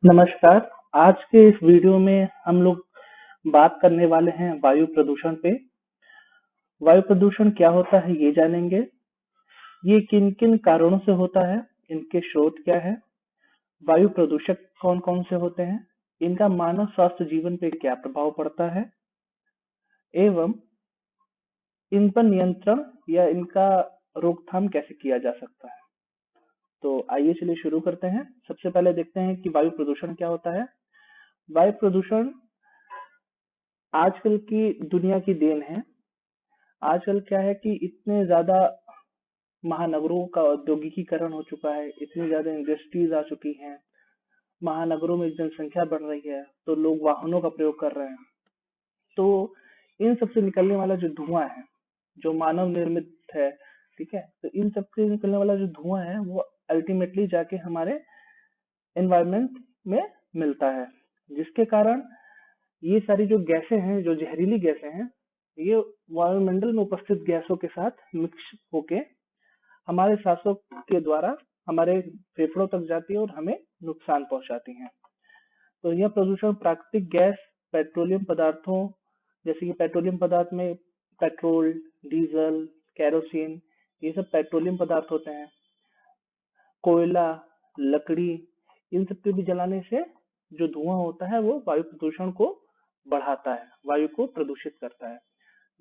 नमस्कार। आज के इस वीडियो में हम लोग बात करने वाले हैं वायु प्रदूषण पे। वायु प्रदूषण क्या होता है ये जानेंगे। ये किन किन कारणों से होता है, इनके स्रोत क्या है, वायु प्रदूषक कौन कौन से होते हैं, इनका मानव स्वास्थ्य जीवन पे क्या प्रभाव पड़ता है एवं इन पर नियंत्रण या इनका रोकथाम कैसे किया जा सकता है। तो आइए चलिए शुरू करते हैं। सबसे पहले देखते हैं कि वायु प्रदूषण क्या होता है। वायु प्रदूषण आजकल की दुनिया की देन है। आजकल क्या है कि इतने ज्यादा महानगरों का औद्योगिकीकरण हो चुका है, इतनी ज्यादा इंडस्ट्रीज आ चुकी हैं, महानगरों में जनसंख्या बढ़ रही है, तो लोग वाहनों का प्रयोग कर रहे हैं। तो इन सब से निकलने वाला जो धुआं है, जो मानव निर्मित है, ठीक है, तो इन सब से निकलने वाला जो धुआं है वो अल्टीमेटली जाके हमारे एनवायरनमेंट में मिलता है, जिसके कारण ये सारी जो गैसें हैं, जो जहरीली गैसें हैं, ये वायुमंडल में उपस्थित गैसों के साथ मिक्स होके हमारे सांसों के द्वारा हमारे फेफड़ों तक जाती है और हमें नुकसान पहुंचाती हैं। तो यह प्रदूषण प्राकृतिक गैस, पेट्रोलियम पदार्थों, जैसे कि पेट्रोलियम पदार्थ में पेट्रोल, डीजल, केरोसिन, ये सब पेट्रोलियम पदार्थ होते हैं। कोयला, लकड़ी, इन सब के भी जलाने से जो धुआं होता है वो वायु प्रदूषण को बढ़ाता है, वायु को प्रदूषित करता है।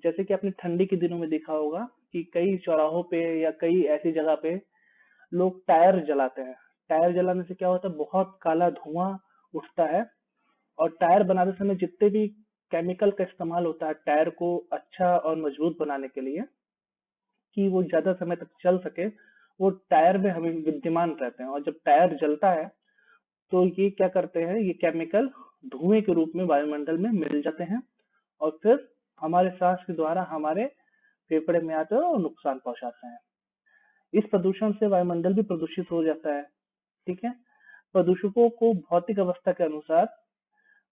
जैसे कि आपने ठंडी के दिनों में देखा होगा कि कई चौराहों पे या कई ऐसी जगह पे लोग टायर जलाते हैं। टायर जलाने से क्या होता है, बहुत काला धुआं उठता है। और टायर बनाते समय जितने भी केमिकल का इस्तेमाल होता है टायर को अच्छा और मजबूत बनाने के लिए, कि वो ज्यादा समय तक चल सके, वो टायर में हमें विद्यमान रहते हैं। और जब टायर जलता है तो ये क्या करते हैं, ये केमिकल धुएं के रूप में वायुमंडल में मिल जाते हैं और फिर हमारे सांस के द्वारा हमारे फेफड़े में आते हैं और नुकसान पहुंचाते हैं। इस प्रदूषण से वायुमंडल भी प्रदूषित हो जाता है। ठीक है। प्रदूषकों को भौतिक अवस्था के अनुसार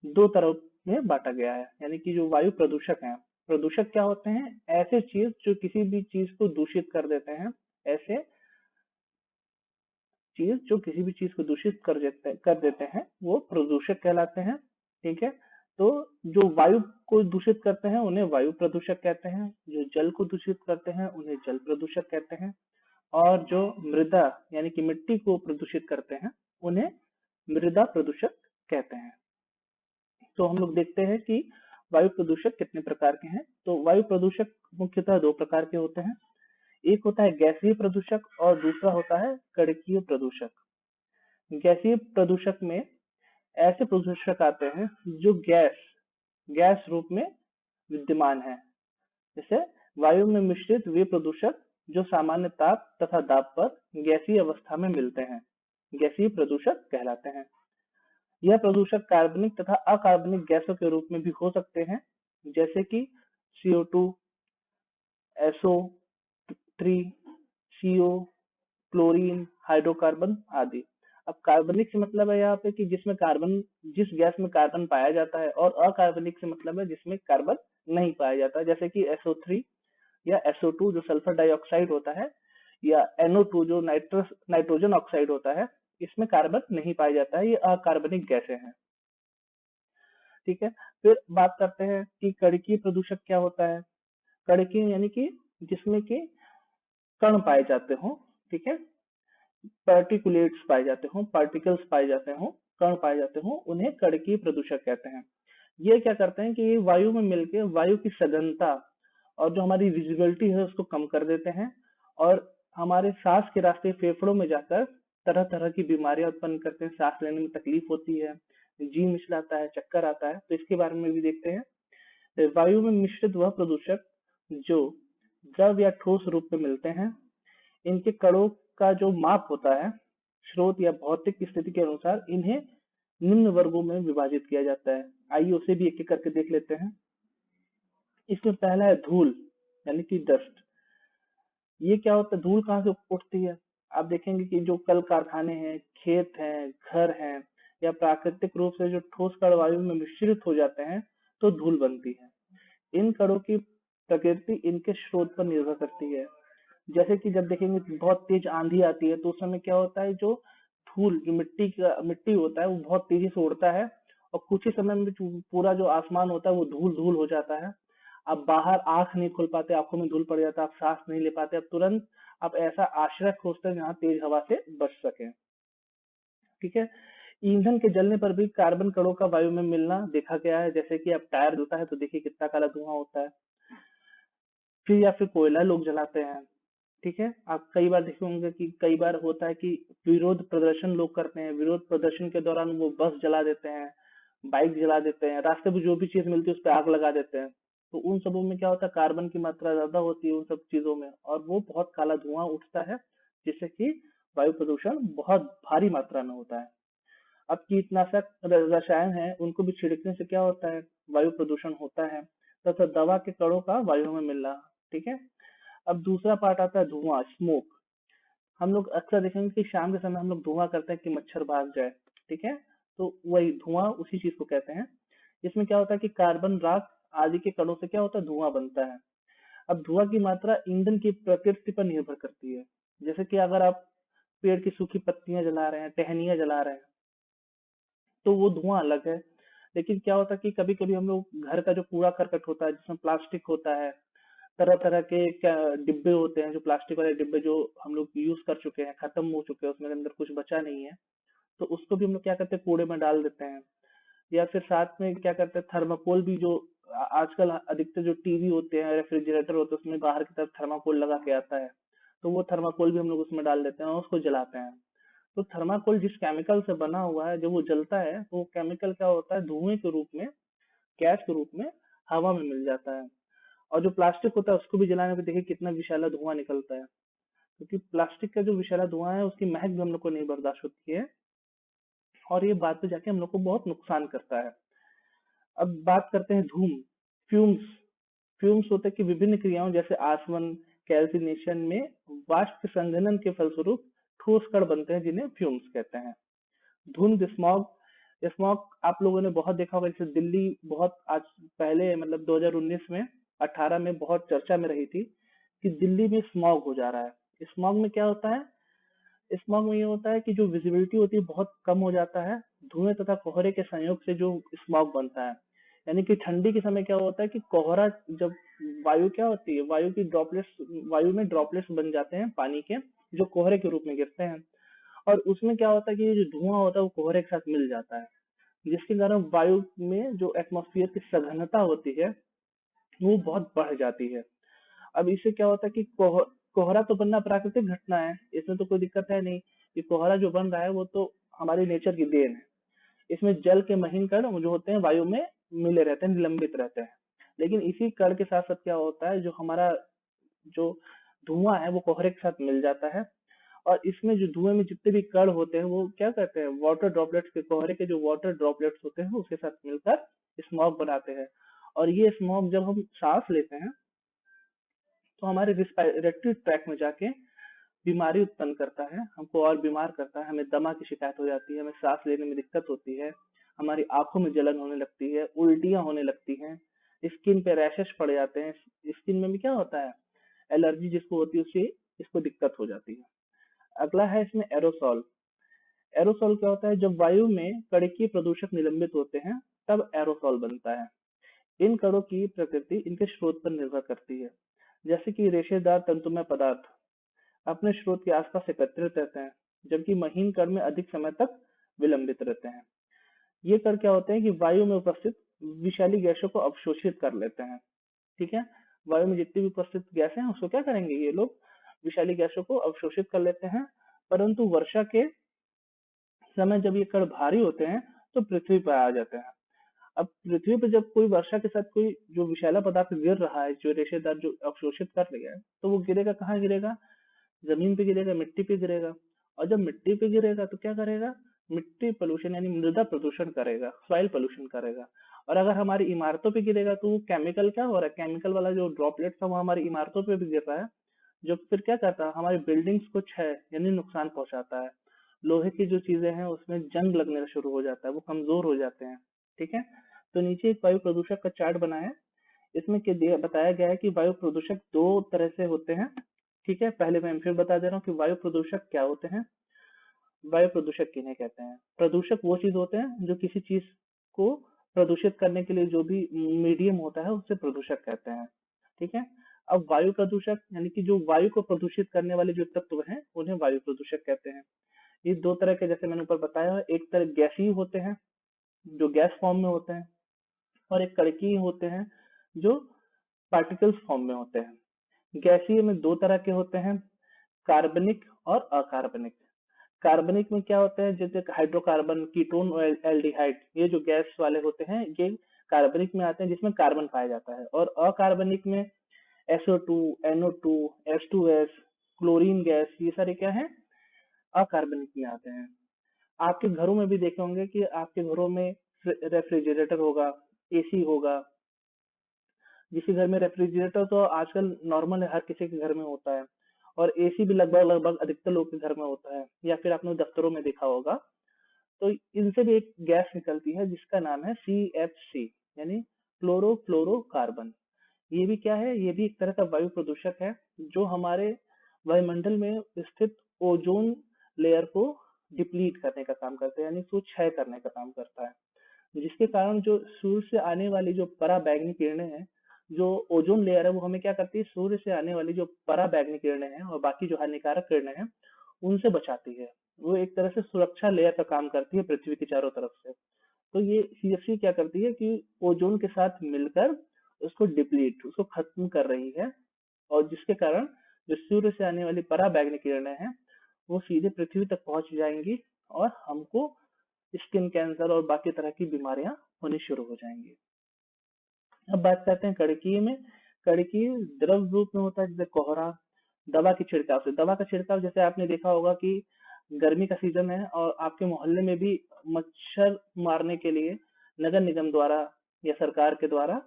दो तरह में बांटा गया है, यानी कि जो वायु प्रदूषक हैं, प्रदूषक क्या होते हैं, ऐसे चीज जो किसी भी चीज को दूषित कर देते हैं, ऐसे चीज जो किसी भी चीज को दूषित कर देते हैं वो प्रदूषक कहलाते हैं। ठीक है। तो जो वायु को दूषित करते हैं उन्हें वायु प्रदूषक कहते हैं, जो जल को दूषित करते हैं उन्हें जल प्रदूषक कहते हैं, और जो मृदा यानी कि मिट्टी को प्रदूषित करते हैं उन्हें मृदा प्रदूषक कहते हैं। तो हम लोग देखते हैं कि वायु प्रदूषक कितने प्रकार के हैं। तो वायु प्रदूषक मुख्यतः दो प्रकार के होते हैं। एक होता है गैसीय प्रदूषक और दूसरा होता है कणिकीय प्रदूषक। गैसीय प्रदूषक में ऐसे प्रदूषक आते हैं जो गैस गैस रूप में विद्यमान है। जैसे वायु में मिश्रित वे प्रदूषक जो सामान्य ताप तथा दाब पर गैसीय अवस्था में मिलते हैं, गैसीय प्रदूषक कहलाते हैं। यह प्रदूषक कार्बनिक तथा अकार्बनिक गैसों के रूप में भी हो सकते हैं, जैसे कि CO2, SO3, CO, chlorine, hydrocarbon आदि। अब कार्बनिक से मतलब है यहाँ पे कि जिसमें कार्बन, जिस गैस में कार्बन पाया जाता है, और अकार्बनिक से मतलब है जिसमें कार्बन नहीं पाया जाता, जैसे कि SO3 या SO2 जो सल्फर डाइऑक्साइड होता है, या NO2 जो नाइट्रोजन ऑक्साइड होता है, इसमें कार्बन नहीं पाया जाता है, ये अकार्बनिक गैसें हैं। ठीक है। फिर बात करते हैं कि कणिकीय प्रदूषक क्या होता है। कणिकीय यानी कि जिसमें कि कण पाए जाते हो, ठीक है, पार्टिकुलेट्स पाए जाते हो, पार्टिकल्स पाए जाते हो, कण पाए जाते हो, उन्हें कणिकीय प्रदूषक कहते हैं। ये क्या करते हैं कि ये वायु में मिलकर वायु की सघनता और जो हमारी विजिबिलिटी है उसको कम कर देते हैं, और हमारे सांस के रास्ते फेफड़ों में जाकर तरह तरह की बीमारियां उत्पन्न करते हैं। सांस लेने में तकलीफ होती है, जी मिचलाता है, चक्कर आता है। तो इसके बारे में भी देखते हैं। वायु में मिश्रित वह प्रदूषक जो द्रव या ठोस रूप में मिलते हैं, इनके कणों का जो माप होता है, स्रोत या भौतिक स्थिति के अनुसार इन्हें निम्न वर्गों में विभाजित किया जाता है। आइए उसे भी एक एक करके देख लेते हैं। इसमें पहला है धूल, यानी कि डस्ट। ये क्या होता है, धूल कहाँ से उठती है। आप देखेंगे कि जो कल कारखाने हैं, खेत हैं, घर हैं, या प्राकृतिक रूप से जो ठोस कण वायु में मिश्रित हो जाते हैं तो धूल बनती है। इन कणों की प्रकृति इनके स्रोत पर निर्भर करती है। जैसे कि जब देखेंगे कि बहुत तेज आंधी आती है तो उस समय क्या होता है, जो धूल जो मिट्टी होता है वो बहुत तेजी से उड़ता है, और कुछ ही समय में पूरा जो आसमान होता है वो धूल धूल हो जाता है। आप बाहर आंख नहीं खोल पाते, आंखों में धूल पड़ जाता है, आप सांस नहीं ले पाते, अब तुरंत आप ऐसा आश्रय खोजते हैं जहाँ तेज हवा से बच सके। ठीक है। ईंधन के जलने पर भी कार्बन कणों का वायु में मिलना देखा गया है, जैसे कि अब टायर जलता है तो देखिए कितना काला धुआं होता है। फिर या फिर कोयला लोग जलाते हैं। ठीक है। आप कई बार देखे होंगे कि कई बार होता है कि विरोध प्रदर्शन लोग करते हैं, विरोध प्रदर्शन के दौरान वो बस जला देते हैं, बाइक जला देते हैं, रास्ते में जो भी चीज मिलती है उस पर आग लगा देते हैं। तो उन सबों में क्या होता है, कार्बन की मात्रा ज्यादा होती है उन सब चीजों में, और वो बहुत काला धुआं उठता है, जिससे कि वायु प्रदूषण बहुत भारी मात्रा में होता है। अब कीटनाशक रसायन है उनको भी छिड़कने से क्या होता है, वायु प्रदूषण होता है, तथा दवा के कणों का वायु में मिलना। ठीक है। अब दूसरा पार्ट आता है धुआं, स्मोक। हम लोग अक्सर देखेंगे कि शाम के समय हम लोग धुआं करते हैं कि मच्छर भाग जाए। ठीक है। तो वही धुआं उसी चीज को कहते हैं। इसमें क्या होता है कि कार्बन, राख आदि के कणों से क्या होता है, धुआं बनता है। अब धुआं की मात्रा ईंधन की प्रकृति पर निर्भर करती है। जैसे कि अगर आप पेड़ की सूखी पत्तियां जला रहे हैं, टहनियां जला रहे हैं, तो वो धुआं अलग है। लेकिन क्या होता है कि कभी कभी हम लोग घर का जो कूड़ा करकट होता है, जिसमें प्लास्टिक होता है, तरह तरह के क्या डिब्बे होते हैं, जो प्लास्टिक वाले डिब्बे जो हम लोग यूज कर चुके हैं, खत्म हो चुके हैं, उसमें अंदर कुछ बचा नहीं है, तो उसको भी हम लोग क्या करते हैं, कूड़े में डाल देते हैं। या फिर साथ में क्या करते हैं, थर्माकोल भी जो आजकल अधिकतर जो टीवी होते हैं, रेफ्रिजरेटर होते हैं, उसमें बाहर की तरफ थर्माकोल लगा के आता है, तो वो थर्माकोल भी हम लोग उसमें डाल देते हैं और उसको जलाते हैं। तो थर्माकोल जिस केमिकल से बना हुआ है, जब वो जलता है तो वो केमिकल क्या होता है, धुएं के रूप में, गैस के रूप में हवा में मिल जाता है। और जो प्लास्टिक होता है उसको भी जलाने पे देखिए कितना विषैला धुआं निकलता है, क्योंकि प्लास्टिक का जो विषैला धुआं है उसकी महक भी हम लोग को नहीं बर्दाश्त होती है, और ये बाद में जाके हम लोग को बहुत नुकसान करता है। अब बात करते हैं धूम, फ्यूम्स। फ्यूम्स होते हैं कि विभिन्न क्रियाओं जैसे आसवन, कैल्सिनेशन में वाष्प संघनन के फलस्वरूप ठोस कण बनते हैं, जिन्हें फ्यूम्स कहते हैं। धुंध, स्मॉग। स्मॉग आप लोगों ने बहुत देखा होगा, जैसे दिल्ली बहुत आज पहले मतलब 2019 में, 18 में बहुत चर्चा में रही थी कि दिल्ली में स्मॉग हो जा रहा है। स्मॉग में क्या होता है, स्मॉग में ये होता है कि जो विजिबिलिटी होती है बहुत कम हो जाता है, धुएं तथा कोहरे के संयोग से जो स्मॉग बनता है। यानी कि ठंडी के समय क्या होता है कि कोहरा, जब वायु क्या होती है, वायु की ड्रॉपलेट्स, वायु में ड्रॉपलेट्स बन जाते हैं पानी के, जो कोहरे के रूप में गिरते हैं, और उसमें क्या होता है कि ये जो धुआं होता है वो कोहरे के साथ मिल जाता है, जिसके कारण वायु में जो एटमॉस्फेयर की सघनता होती है वो बहुत बढ़ जाती है। अब इससे क्या होता है कि कोहरा तो बनना प्राकृतिक घटना है, इसमें तो कोई दिक्कत है नहीं। ये कोहरा जो बन रहा है वो तो हमारी नेचर की देन है। इसमें जल के महीन कण जो होते हैं वायु में मिले रहते हैं, निलंबित रहते हैं। लेकिन इसी कण के साथ साथ क्या होता है, जो हमारा जो धुआं है वो कोहरे के साथ मिल जाता है, और इसमें जो धुएं में जितने भी कण होते हैं वो क्या करते हैं, वाटर ड्रॉपलेट्स के, कोहरे के जो वाटर ड्रॉपलेट्स होते हैं उसके साथ मिलकर स्मॉग बनाते हैं। और ये स्मॉग जब हम सांस लेते हैं तो हमारे रेस्पिरेटरी ट्रैक में जाके बीमारी उत्पन्न करता है, हमको और बीमार करता है, हमें दमा की शिकायत हो जाती है, हमें सांस लेने में दिक्कत होती है, हमारी आंखों में जलन होने लगती है, उल्टियां होने लगती हैं, स्किन पे रैशेस पड़ जाते हैं। स्किन में भी क्या होता है, एलर्जी जिसको होती है उससे इसको दिक्कत हो जाती है। अगला है इसमें एरोसॉल। एरोसॉल क्या होता है, जब वायु में कणिकीय प्रदूषक निलंबित होते हैं तब एरोसॉल बनता है। इन कणों की प्रकृति इनके स्रोत पर निर्भर करती है। जैसे कि रेशेदार तंतुमय पदार्थ अपने स्रोत के आसपास एकत्रित रहते हैं, जबकि महीन कण में अधिक समय तक विलंबित रहते हैं। ये कण क्या होते हैं कि वायु में उपस्थित विषैली गैसों को अवशोषित कर लेते हैं। ठीक है। वायु में जितनी भी उपस्थित गैसें हैं उसको क्या करेंगे, ये लोग विषैली गैसों को अवशोषित कर लेते हैं। परंतु वर्षा के समय जब ये कण भारी होते हैं तो पृथ्वी पर आ जाते हैं। अब पृथ्वी पर जब कोई वर्षा के साथ कोई जो विषैला पदार्थ गिर रहा है, जो रेशेदार जो अवशोषित कर लिया है, तो वो गिरेगा कहाँ गिरेगा, जमीन पे गिरेगा, मिट्टी पे गिरेगा। और जब मिट्टी पे गिरेगा तो क्या करेगा, मिट्टी पोल्यूशन यानी मृदा प्रदूषण करेगा, सॉइल पोल्यूशन करेगा। और अगर हमारी इमारतों पे गिरेगा तो वो केमिकल क्या हो रहा है, केमिकल वाला जो ड्रॉपलेट था वो हमारी इमारतों पे भी गिर रहा है, जो फिर क्या करता है, हमारी बिल्डिंग्स को क्षय यानी नुकसान पहुंचाता है। लोहे की जो चीजें हैं उसमें जंग लगने शुरू हो जाता है, वो कमजोर हो जाते हैं। ठीक है। तो नीचे एक वायु प्रदूषक का चार्ट बना है, इसमें बताया गया है कि वायु प्रदूषक दो तरह से होते हैं। ठीक है। पहले मैं फिर बता दे रहा हूँ कि वायु प्रदूषक क्या होते हैं। वायु प्रदूषक किन्हें कहते हैं? प्रदूषक वो चीज होते हैं जो किसी चीज को प्रदूषित करने के लिए जो भी मीडियम होता है उसे प्रदूषक कहते हैं। ठीक है। अब वायु प्रदूषक यानी कि जो वायु को प्रदूषित करने वाले जो तत्व हैं उन्हें वायु प्रदूषक कहते हैं। ये दो तरह के, जैसे मैंने ऊपर बताया, एक तरह गैसीय होते हैं जो गैस फॉर्म में होते हैं, और एक कणकीय होते हैं जो पार्टिकल्स फॉर्म में होते हैं। गैसीय में दो तरह के होते हैं, कार्बनिक और अकार्बनिक। कार्बनिक में क्या होता है, जैसे हाइड्रोकार्बन, कीटोन और एल्डिहाइड, ये जो गैस वाले होते हैं ये कार्बनिक में आते हैं जिसमें कार्बन पाया जाता है। और अकार्बनिक में SO2, NO2, H2S, chlorine gas, ये सारे क्या है, अकार्बनिक में आते हैं। आपके घरों में भी देखे होंगे कि आपके घरों में रेफ्रिजरेटर होगा, एसी होगा। जिस घर में रेफ्रिजरेटर तो आजकल नॉर्मल है, हर किसी के घर में होता है। और एसी भी लगभग लगभग अधिकतर लोग के घर में होता है, या फिर आपने दफ्तरों में देखा होगा। तो इनसे भी एक गैस निकलती है जिसका नाम है CFC, यानी क्लोरोफ्लोरोकार्बन। ये भी क्या है, ये भी एक तरह का वायु प्रदूषक है जो हमारे वायुमंडल में स्थित ओजोन लेयर को डिप्लीट करने का काम करता है, यानी उसको क्षय करने का काम करता है। जिसके कारण जो सूर्य से आने वाली जो पराबैंगनी किरणें हैं, जो ओजोन लेयर है वो हमें क्या करती है, सूर्य से आने वाली जो पराबैंगनी किरणें हैं और बाकी जो हानिकारक किरणें हैं उनसे बचाती है। वो एक तरह से सुरक्षा लेयर का काम करती है पृथ्वी के चारों तरफ से। तो ये CFC क्या करती है कि ओजोन के साथ मिलकर उसको डिप्लीट, उसको खत्म कर रही है। और जिसके कारण जो सूर्य से आने वाली पराबैंगनी किरणें हैं वो सीधे पृथ्वी तक पहुंच जाएंगी और हमको स्किन कैंसर और बाकी तरह की बीमारियां होनी शुरू हो जाएंगी। अब बात करते हैं कड़कीय में। कड़कीय द्रव रूप में होता है, जैसे कोहरा। दवा की छिड़काव से, दवा का छिड़काव जैसे आपने देखा होगा कि गर्मी का सीजन है और आपके मोहल्ले में भी मच्छर मारने के लिए नगर निगम द्वारा या सरकार के द्वारा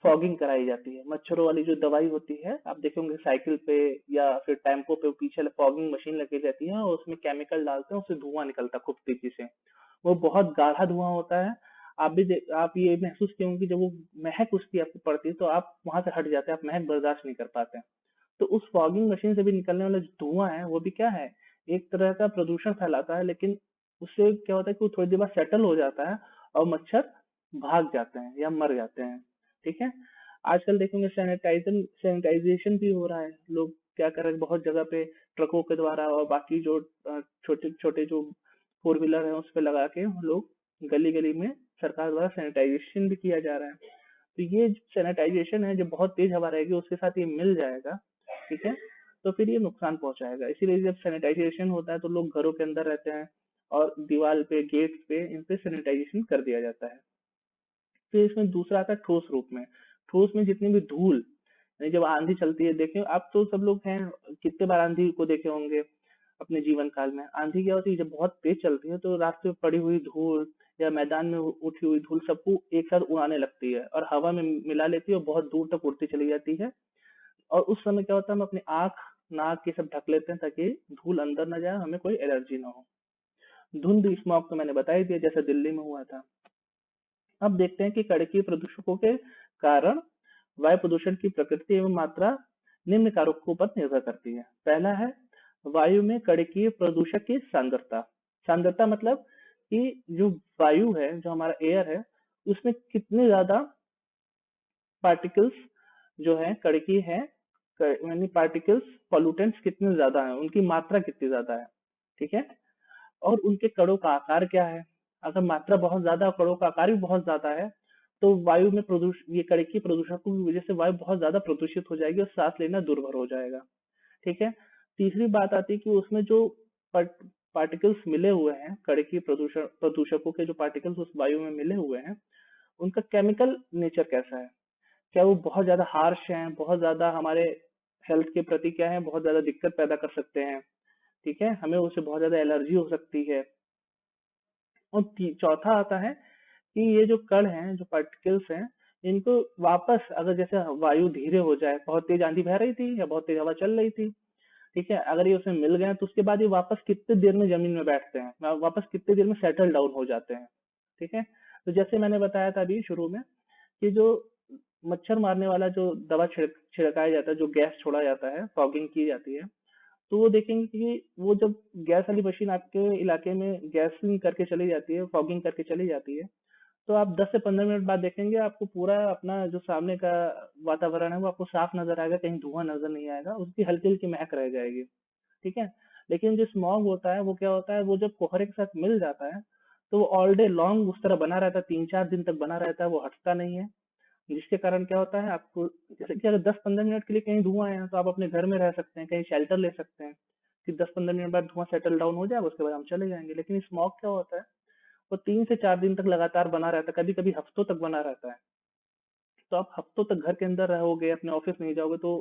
फॉगिंग कराई जाती है। मच्छरों वाली जो दवाई होती है, आप देखे होंगे साइकिल पे या फिर टेम्पो पे पीछे फॉगिंग मशीन लगी रहती है और उसमें केमिकल डालते हैं, उससे धुआं निकलता है खूब तेजी से। वो बहुत गाढ़ा धुआं होता है। आप ये महसूस किए होंगे कि जब वो महक उसकी आपको पड़ती है तो आप वहां से हट जाते हैं, आप महक बर्दाश्त नहीं कर पाते हैं। तो उस फॉगिंग मशीन से भी निकलने वाला जो धुआं है वो भी क्या है, एक तरह का प्रदूषण फैलाता है। लेकिन उससे क्या होता है कि वो थोड़ी देर बाद सेटल हो जाता है और मच्छर भाग जाते हैं या मर जाते हैं। ठीक है। आजकल देखेंगे सैनिटाइजेशन भी हो रहा है। लोग क्या कर रहे हैं, बहुत जगह पे ट्रकों के द्वारा और बाकी जो छोटे छोटे जो फोर व्हीलर है उस पे लगा के लोग गली गली में सरकार द्वारा सैनिटाइजेशन भी किया जा रहा है। तो ये सैनिटाइजेशन है, जब बहुत तेज हवा रहेगी उसके साथ ये मिल जाएगा, ठीक है, तो फिर ये नुकसान पहुंचाएगा। इसीलिए जब सैनिटाइजेशन होता है तो लोग घरों के अंदर रहते हैं और दीवार पे, गेट पे, इन पे सैनिटाइजेशन कर दिया जाता है। फिर इसमें दूसरा आता है ठोस रूप में। ठोस में जितनी भी धूल, यानी जब आंधी चलती है, देखे आप तो सब लोग हैं, कितने बार आंधी को देखे होंगे अपने जीवन काल में। आंधी क्या होती है, जब बहुत तेज चलती है तो रास्ते में पड़ी हुई धूल या मैदान में उठी हुई धूल सबको एक साथ उड़ाने लगती है और हवा में मिला लेती है और बहुत दूर तक उड़ती चली जाती है। और उस समय क्या होता है, हम अपनी आंख, नाक ये सब ढक लेते हैं ताकि धूल अंदर ना जाए, हमें कोई एलर्जी ना हो। धुंध स्मॉग तो मैंने बता ही दिया, जैसे दिल्ली में हुआ था। अब देखते हैं कि कड़की प्रदूषकों के कारण वायु प्रदूषण की प्रकृति एवं मात्रा निम्न कारकों पर निर्भर करती है। पहला है वायु में कड़कीय प्रदूषक की सांद्रता। सांद्रता मतलब कि जो वायु है, जो हमारा एयर है, उसमें कितने ज्यादा पार्टिकल्स जो है कड़की है, यानी पार्टिकल्स, पॉल्यूटेंट्स कितने ज्यादा है, उनकी मात्रा कितनी ज्यादा है। ठीक है। और उनके कणों का आकार क्या है। अगर मात्रा बहुत ज्यादा और कणों का आकार भी बहुत ज्यादा है तो वायु में प्रदूषण, ये कड़की प्रदूषकों की वजह से वायु बहुत ज्यादा प्रदूषित हो जाएगी और सांस लेना दुर्भर हो जाएगा। ठीक है। तीसरी बात आती है कि उसमें जो पार्टिकल्स मिले हुए हैं, कड़की प्रदूषकों के जो पार्टिकल्स उस वायु में मिले हुए हैं, उनका केमिकल नेचर कैसा है। क्या वो बहुत ज्यादा हार्श हैं, बहुत ज्यादा हमारे हेल्थ के प्रति क्या है, बहुत ज्यादा दिक्कत पैदा कर सकते हैं। ठीक है, हमें उससे बहुत ज्यादा एलर्जी हो सकती है। और चौथा आता है कि ये जो कण हैं, जो पार्टिकल्स हैं, इनको वापस, अगर जैसे वायु धीरे हो जाए, बहुत तेज आंधी बह रही थी या बहुत तेज हवा चल रही थी, ठीक है, अगर ये उसमें मिल गए तो उसके बाद ये वापस कितने देर में जमीन में बैठते हैं, वापस कितने देर में सेटल डाउन हो जाते हैं। ठीक है। तो जैसे मैंने बताया था अभी शुरू में कि जो मच्छर मारने वाला जो दवा छिड़काया जाता है, जो गैस छोड़ा जाता है, फॉगिंग की जाती है, तो वो देखेंगे कि वो जब गैस वाली मशीन आपके इलाके में गैसिंग करके चली जाती है, फॉगिंग करके चली जाती है, तो आप 10 से 15 मिनट बाद देखेंगे आपको पूरा अपना जो सामने का वातावरण है वो आपको साफ नजर आएगा, कहीं धुआं नजर नहीं आएगा, उसकी हल्की हल्की महक रह जाएगी। ठीक है। लेकिन जो स्मॉग होता है वो क्या होता है, वो जब कोहरे के साथ मिल जाता है तो वो ऑल डे लॉन्ग उस तरह बना रहता है, 3-4 दिन तक बना रहता है, वो हटता नहीं है। जिसके कारण क्या होता है, आपको जैसे कि अगर 10-15 मिनट के लिए कहीं धुआं है तो आप अपने घर में रह सकते हैं, कहीं शेल्टर ले सकते हैं, फिर 10-15 मिनट बाद धुआं सेटल डाउन हो जाएगा, उसके बाद हम चले जाएंगे। लेकिन स्मॉग क्या होता है, वो 3 से 4 दिन तक लगातार बना रहता है, कभी कभी हफ्तों तक बना रहता है। तो आप हफ्तों तक घर के अंदर रहोगे, अपने ऑफिस नहीं जाओगे, तो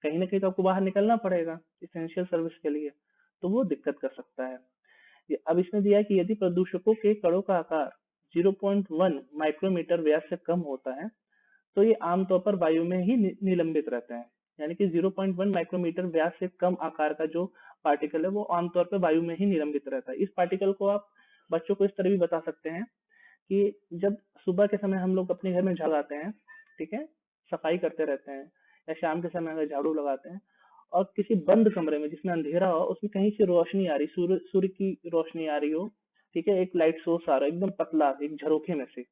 कहीं ना कहीं तो आपको बाहर निकलना पड़ेगा इसेंशियल सर्विस के लिए। तो वो दिक्कत कर सकता है। अब इसने दिया है कि यदि प्रदूषकों के कणों का आकार 0.1 माइक्रोमीटर व्यास से कम होता है तो ये आमतौर पर वायु में ही निलंबित रहते हैं। यानी कि 0.1 माइक्रोमीटर व्यास से कम आकार का जो पार्टिकल है वो आमतौर पर वायु में ही निलंबित रहता है। इस पार्टिकल को आप बच्चों को इस तरह भी बता सकते हैं कि जब सुबह के समय हम लोग अपने घर में झाड़ाते हैं, ठीक है, सफाई करते रहते हैं, या शाम के समय अगर झाड़ू लगाते हैं और किसी बंद कमरे में जिसमें अंधेरा हो, उसमें कहीं से रोशनी आ रही, सूर्य सूर्य की रोशनी आ रही हो, ठीक है, एक लाइट सोर्स आ रहा है एकदम पतला एक झरोखे में से,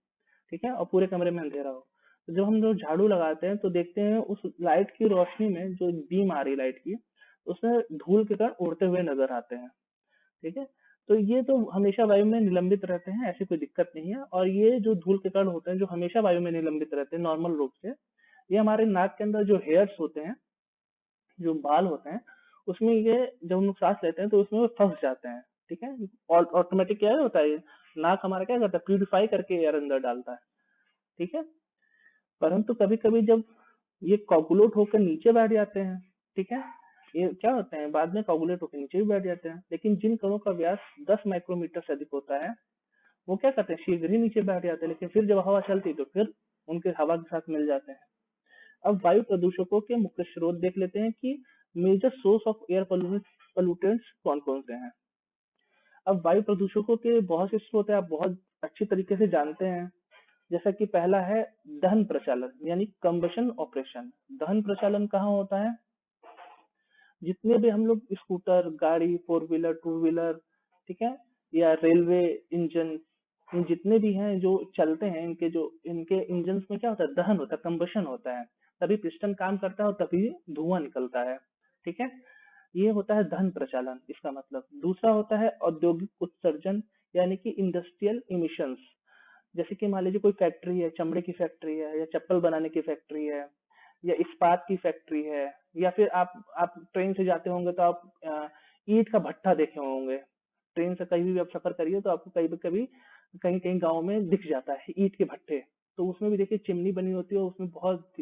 ठीक है, और पूरे कमरे में अंधेरा हो, तो जब हम लोग झाड़ू लगाते हैं तो देखते हैं उस लाइट की रोशनी में जो बीम आ रही लाइट की, उसमें धूल के कण उड़ते हुए नजर आते हैं। ठीक है। तो ये तो हमेशा वायु में निलंबित रहते हैं, ऐसी कोई दिक्कत नहीं है। और ये जो धूल के कण होते हैं जो हमेशा वायु में निलंबित रहते हैं नॉर्मल रूप से, ये हमारे नाक के अंदर जो हेयर्स होते हैं, जो बाल होते हैं, उसमें ये जब हम लोग सांस लेते हैं तो उसमें वो फंस जाते हैं। ठीक है। और ऑटोमेटिक क्या होता है, नाक हमारा क्या करता है, प्यूरिफाई करके एयर अंदर डालता है। ठीक है। परंतु कभी कभी जब ये कोगुलेट होकर नीचे बैठ जाते हैं, ठीक है, ये क्या होते हैं बाद में कोगुलेट होकर नीचे भी बैठ जाते हैं, लेकिन जिन कणों का व्यास 10 माइक्रोमीटर से अधिक होता है वो क्या करते हैं, शीघ्र ही नीचे बैठ जाते हैं, लेकिन फिर जब हवा चलती है तो फिर उनके हवा के साथ मिल जाते हैं। अब वायु प्रदूषकों के मुख्य स्रोत देख लेते हैं कि major source of air pollutants कौन कौन से हैं। अब वायु प्रदूषकों के बहुत से स्रोत है, आप बहुत अच्छी तरीके से जानते हैं। जैसा कि पहला है दहन प्रचालन यानी कंबशन ऑपरेशन। दहन प्रचालन कहाँ होता है, जितने भी हम लोग स्कूटर, गाड़ी, फोर व्हीलर, टू व्हीलर, ठीक है, या रेलवे इंजन, इन जितने भी हैं जो चलते हैं, इनके इंजन में क्या होता है, दहन होता है, कंबशन होता है, तभी पिस्टन काम करता है और तभी धुआं निकलता है। ठीक है। ये होता है दहन प्रचालन, इसका मतलब। दूसरा होता है औद्योगिक उत्सर्जन यानी कि इंडस्ट्रियल इमिशंस। जैसे कि मान लीजिए कोई फैक्ट्री है, चमड़े की फैक्ट्री है, या चप्पल बनाने की फैक्ट्री है, या इस्पात की फैक्ट्री है, या फिर आप ट्रेन से जाते होंगे तो आप ईंट का भट्ठा देखे होंगे। ट्रेन से कहीं भी आप सफर करिए तो आपको कहीं भी कभी कहीं कहीं गांव में दिख जाता है ईंट के भट्ठे। तो उसमें भी देखिए चिमनी बनी होती है, उसमें बहुत,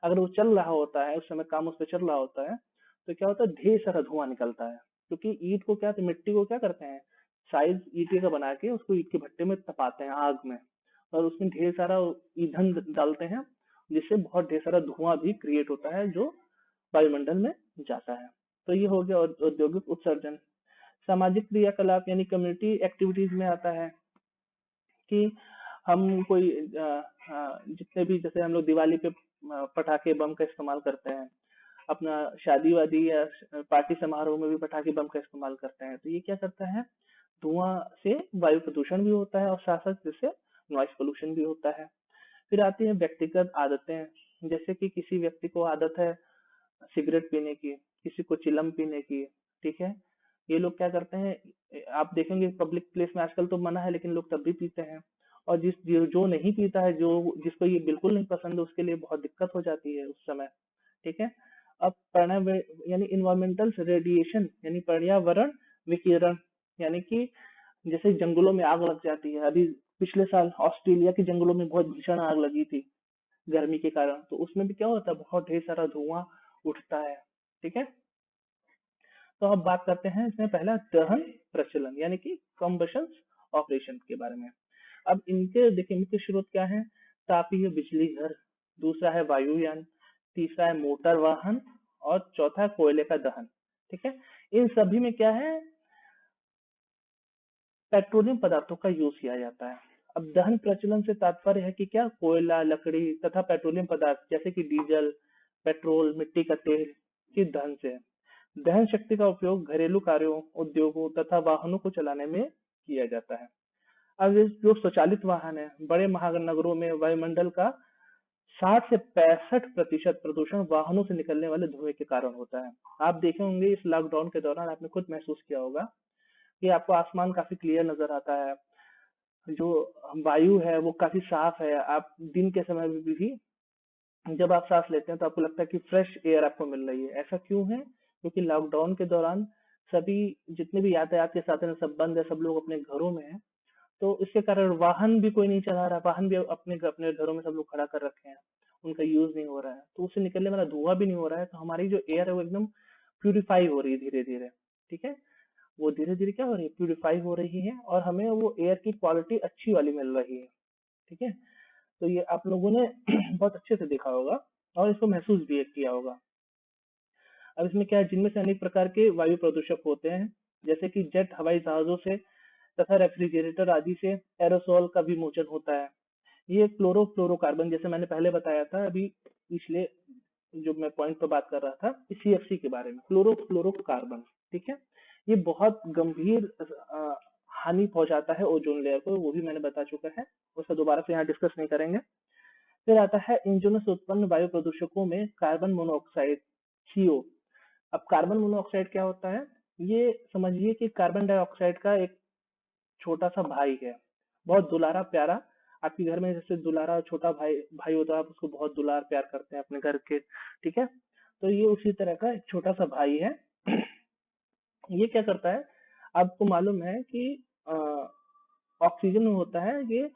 अगर वो चल रहा होता है, उस समय काम उस पर चल रहा होता है, तो क्या होता है, ढेर सारा धुआं निकलता है। क्योंकि ईंट को क्या, मिट्टी को क्या करते हैं, साइज ईंटे का बना के उसको ईंट के भट्टे में तपाते हैं आग में, और उसमें ढेर सारा ईंधन डालते हैं, जिससे बहुत ढेर सारा धुआं भी क्रिएट होता है जो वायुमंडल में जाता है। तो ये हो गया औद्योगिक उत्सर्जन। सामाजिक क्रियाकलाप यानी कम्युनिटी एक्टिविटीज में आता है कि हम कोई जितने भी, जैसे हम लोग दिवाली पे पटाखे बम का इस्तेमाल करते हैं, अपना शादी वादी या पार्टी समारोह में भी पटाखे बम का इस्तेमाल करते हैं, तो ये क्या करता है, धुआं से वायु प्रदूषण भी होता है और साथ साथ जिससे नॉइस पोल्यूशन भी होता है। फिर आती है व्यक्तिगत आदतें। जैसे कि किसी व्यक्ति को आदत है सिगरेट पीने की, किसी को चिलम पीने की, ठीक है, ये लोग क्या करते हैं, आप देखेंगे पब्लिक प्लेस में आजकल तो मना है लेकिन लोग तब भी पीते हैं। और जो नहीं पीता है, जो जिसको ये बिल्कुल नहीं पसंद है, उसके लिए बहुत दिक्कत हो जाती है उस समय। ठीक है। अब यानी इन्वायरमेंटल रेडिएशन यानी पर्यावरण विकिरण, यानी कि जैसे जंगलों में आग लग जाती है, अभी पिछले साल ऑस्ट्रेलिया के जंगलों में बहुत भीषण आग लगी थी गर्मी के कारण, तो उसमें भी क्या होता है, बहुत ढेर सारा धुआं उठता है। ठीक है। तो अब बात करते हैं इसमें पहला दहन प्रचलन यानी कि कम्बशन ऑपरेशन के बारे में। अब इनके देखिए मुख्य स्रोत क्या है, तापीय बिजली घर, दूसरा है वायुयान, तीसरा है मोटर वाहन, और चौथा है कोयले का दहन। ठीक है। इन सभी में क्या है, पेट्रोलियम पदार्थों का यूज किया जाता है। अब दहन प्रचलन से तात्पर्य है कि क्या, कोयला, लकड़ी तथा पेट्रोलियम पदार्थ जैसे कि डीजल, पेट्रोल, मिट्टी का तेल के दहन से है। दहन शक्ति का उपयोग घरेलू कार्यों, उद्योगों तथा वाहनों को चलाने में किया जाता है। अब ये जो स्वचालित वाहन है, बड़े महानगरों में वायुमंडल का 60 से 65% प्रदूषण वाहनों से निकलने वाले धुएं के कारण होता है। आप देखे होंगे इस लॉकडाउन के दौरान आपने खुद महसूस किया होगा कि आपको आसमान काफी क्लियर नजर आता है, जो वायु है वो काफी साफ है। आप दिन के समय में भी जब आप सांस लेते हैं तो आपको लगता है कि फ्रेश एयर आपको मिल रही है। ऐसा क्यों है? क्योंकि लॉकडाउन के दौरान सभी जितने भी यातायात के साधन है सब बंद है, सब लोग अपने घरों में हैं। तो इसके कारण वाहन भी कोई नहीं चला रहा, वाहन भी अपने अपने घरों में सब लोग खड़ा कर रखे हैं, उनका यूज नहीं हो रहा है, तो उससे निकलने वाला धुआं भी नहीं हो रहा है, तो हमारी जो एयर है वो एकदम प्यूरिफाई हो रही है धीरे धीरे। ठीक है, वो धीरे धीरे क्या हो रही है, प्यूरिफाई हो रही है और हमें वो एयर की क्वालिटी अच्छी वाली मिल रही है। ठीक है, तो ये आप लोगों ने बहुत अच्छे से देखा होगा और इसको महसूस भी किया होगा। अब इसमें क्या है, जिनमें से अनेक प्रकार के वायु प्रदूषक होते हैं, जैसे कि जेट हवाई जहाजों से तथा रेफ्रिजरेटर आदि से एरोसोल का विमोचन होता है। ये क्लोरोफ्लोरोकार्बन, जैसे मैंने पहले बताया था अभी पिछले जो मैं पॉइंट पर बात कर रहा था सीएफसी के बारे में, क्लोरोफ्लोरोकार्बन। ठीक है, ये बहुत गंभीर हानि पहुंचाता है ओजोन लेयर को, वो भी मैंने बता चुका है, उसका दोबारा से यहाँ डिस्कस नहीं करेंगे। फिर आता है इंजनों से उत्पन्न वायु प्रदूषकों में कार्बन मोनोऑक्साइड, सीओ। अब कार्बन मोनोऑक्साइड क्या होता है? ये समझिए कि कार्बन डाइऑक्साइड का एक छोटा सा भाई है, बहुत दुलारा प्यारा। आपके घर में जैसे दुलारा छोटा भाई भाई होता है, आप उसको बहुत दुलार प्यार करते हैं अपने घर के। ठीक है, तो ये उसी तरह का एक छोटा सा भाई है। ये क्या करता है, आपको मालूम है कि ऑक्सीजन होता है, ये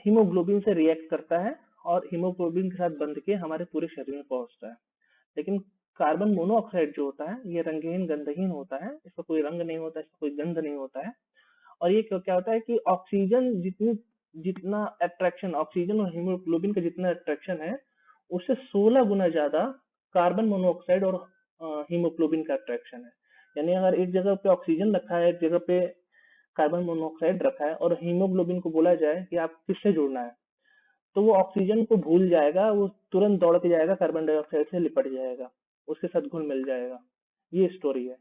हीमोग्लोबिन से रिएक्ट करता है और हीमोग्लोबिन के साथ बंध के हमारे पूरे शरीर में पहुंचता है। लेकिन कार्बन मोनोऑक्साइड जो होता है ये रंगहीन गंधहीन होता है, इसका कोई रंग नहीं होता, इसका कोई गंध नहीं होता है। और ये क्या क्या होता है कि ऑक्सीजन जितनी जितना अट्रैक्शन, ऑक्सीजन और हीमोग्लोबिन का जितना अट्रैक्शन है उससे 16 गुना ज्यादा कार्बन मोनोऑक्साइड और हीमोग्लोबिन का अट्रैक्शन है। यानी अगर एक जगह पे ऑक्सीजन रखा है, एक जगह पे कार्बन मोनोऑक्साइड रखा है और हीमोग्लोबिन को बोला जाए कि आप किससे जुड़ना है, तो वो ऑक्सीजन को भूल जाएगा, वो तुरंत दौड़ के जाएगा, कार्बन डाइऑक्साइड से लिपट जाएगा, उसके साथ घुल मिल जाएगा। ये स्टोरी है।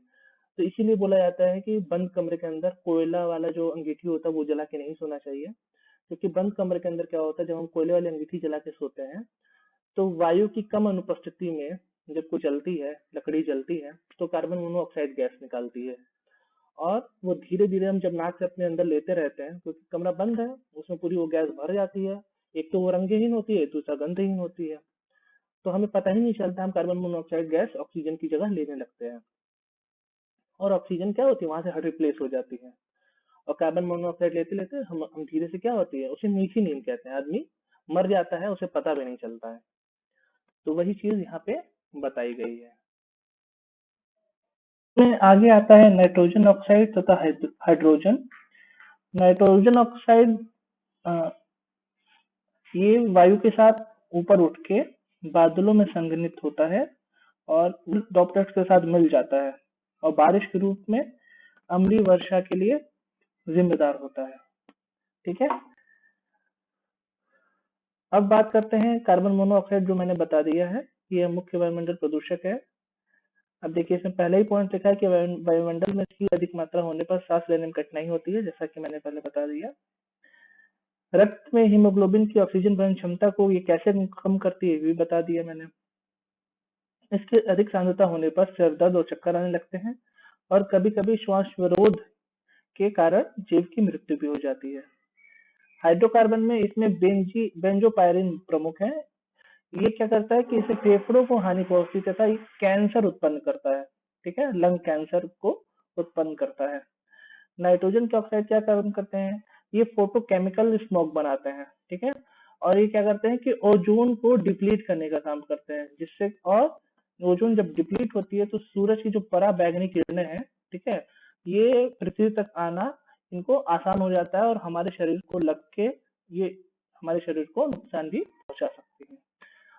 तो इसीलिए बोला जाता है कि बंद कमरे के अंदर कोयला वाला जो अंगीठी होता है वो जला के नहीं सोना चाहिए। क्योंकि बंद कमरे के अंदर क्या होता है, जब हम कोयले वाली अंगीठी जला के सोते हैं तो वायु की कम अनुपस्थिति में जब कोई जलती है, लकड़ी जलती है, तो कार्बन मोनोऑक्साइड गैस निकालती है। और वो धीरे धीरे हम जब नाक से अपने अंदर लेते रहते हैं, क्योंकि कमरा बंद है, उसमें पूरी वो गैस भर जाती है। एक तो वो रंगहीन होती है, दूसरा गंधहीन होती है, तो हमें पता ही नहीं चलता, हम कार्बन मोनोऑक्साइड गैस ऑक्सीजन की जगह लेने लगते हैं। और ऑक्सीजन क्या होती है, वहां से हर रिप्लेस हो जाती है। और कार्बन मोनोऑक्साइड लेते लेते हम धीरे से क्या होती है, उसे मीठी नींद कहते हैं, आदमी मर जाता है, उसे पता भी नहीं चलता है। तो वही चीज यहाँ पे बताई गई है। में आगे आता है नाइट्रोजन ऑक्साइड तथा हाइड्रोजन। नाइट्रोजन ऑक्साइड ये वायु के साथ ऊपर उठ के बादलों में संघनित होता है और ड्रॉपलेट्स के साथ मिल जाता है और बारिश के रूप में अम्लीय वर्षा के लिए जिम्मेदार होता है। ठीक है, अब बात करते हैं कार्बन मोनोऑक्साइड, जो मैंने बता दिया है कि यह मुख्य वायुमंडल प्रदूषक है। अब देखिए इसमें पहले ही पॉइंट लिखा है कि वायुमंडल में इसकी अधिक मात्रा होने पर सांस लेने में कठिनाई होती है, जैसा कि मैंने पहले बता दिया। रक्त में हीमोग्लोबिन की ऑक्सीजन वहन क्षमता को ये कैसे कम करती है, ये भी बता दिया मैंने। इसके अधिक सांद्रता होने पर सिर दर्द और चक्कर आने लगते हैं और कभी-कभी श्वासविरोध के कारण जीव की मृत्यु भी हो जाती है। हाइड्रोकार्बन में इसमें बेंजोपायरिन प्रमुख है। ये क्या करता है कि इसे फेफड़ों को हानि पहुंचती है तथा ये कैंसर उत्पन्न करता है। ठीक है, लंग कैंसर को उत्पन्न करता है। नाइट्रोजन के ऑक्साइड क्या काम करते हैं, ये फोटोकेमिकल स्मोक बनाते हैं। ठीक है, और ये क्या करते हैं कि ओजोन को डिप्लीट करने का काम करते हैं, जिससे और ओजोन जब डिप्लीट होती है तो सूरज की जो परा बैगनी किरणें हैं, ठीक है, ये पृथ्वी तक आना इनको आसान हो जाता है और हमारे शरीर को लग के ये हमारे शरीर को नुकसान भी पहुंचा सकती है।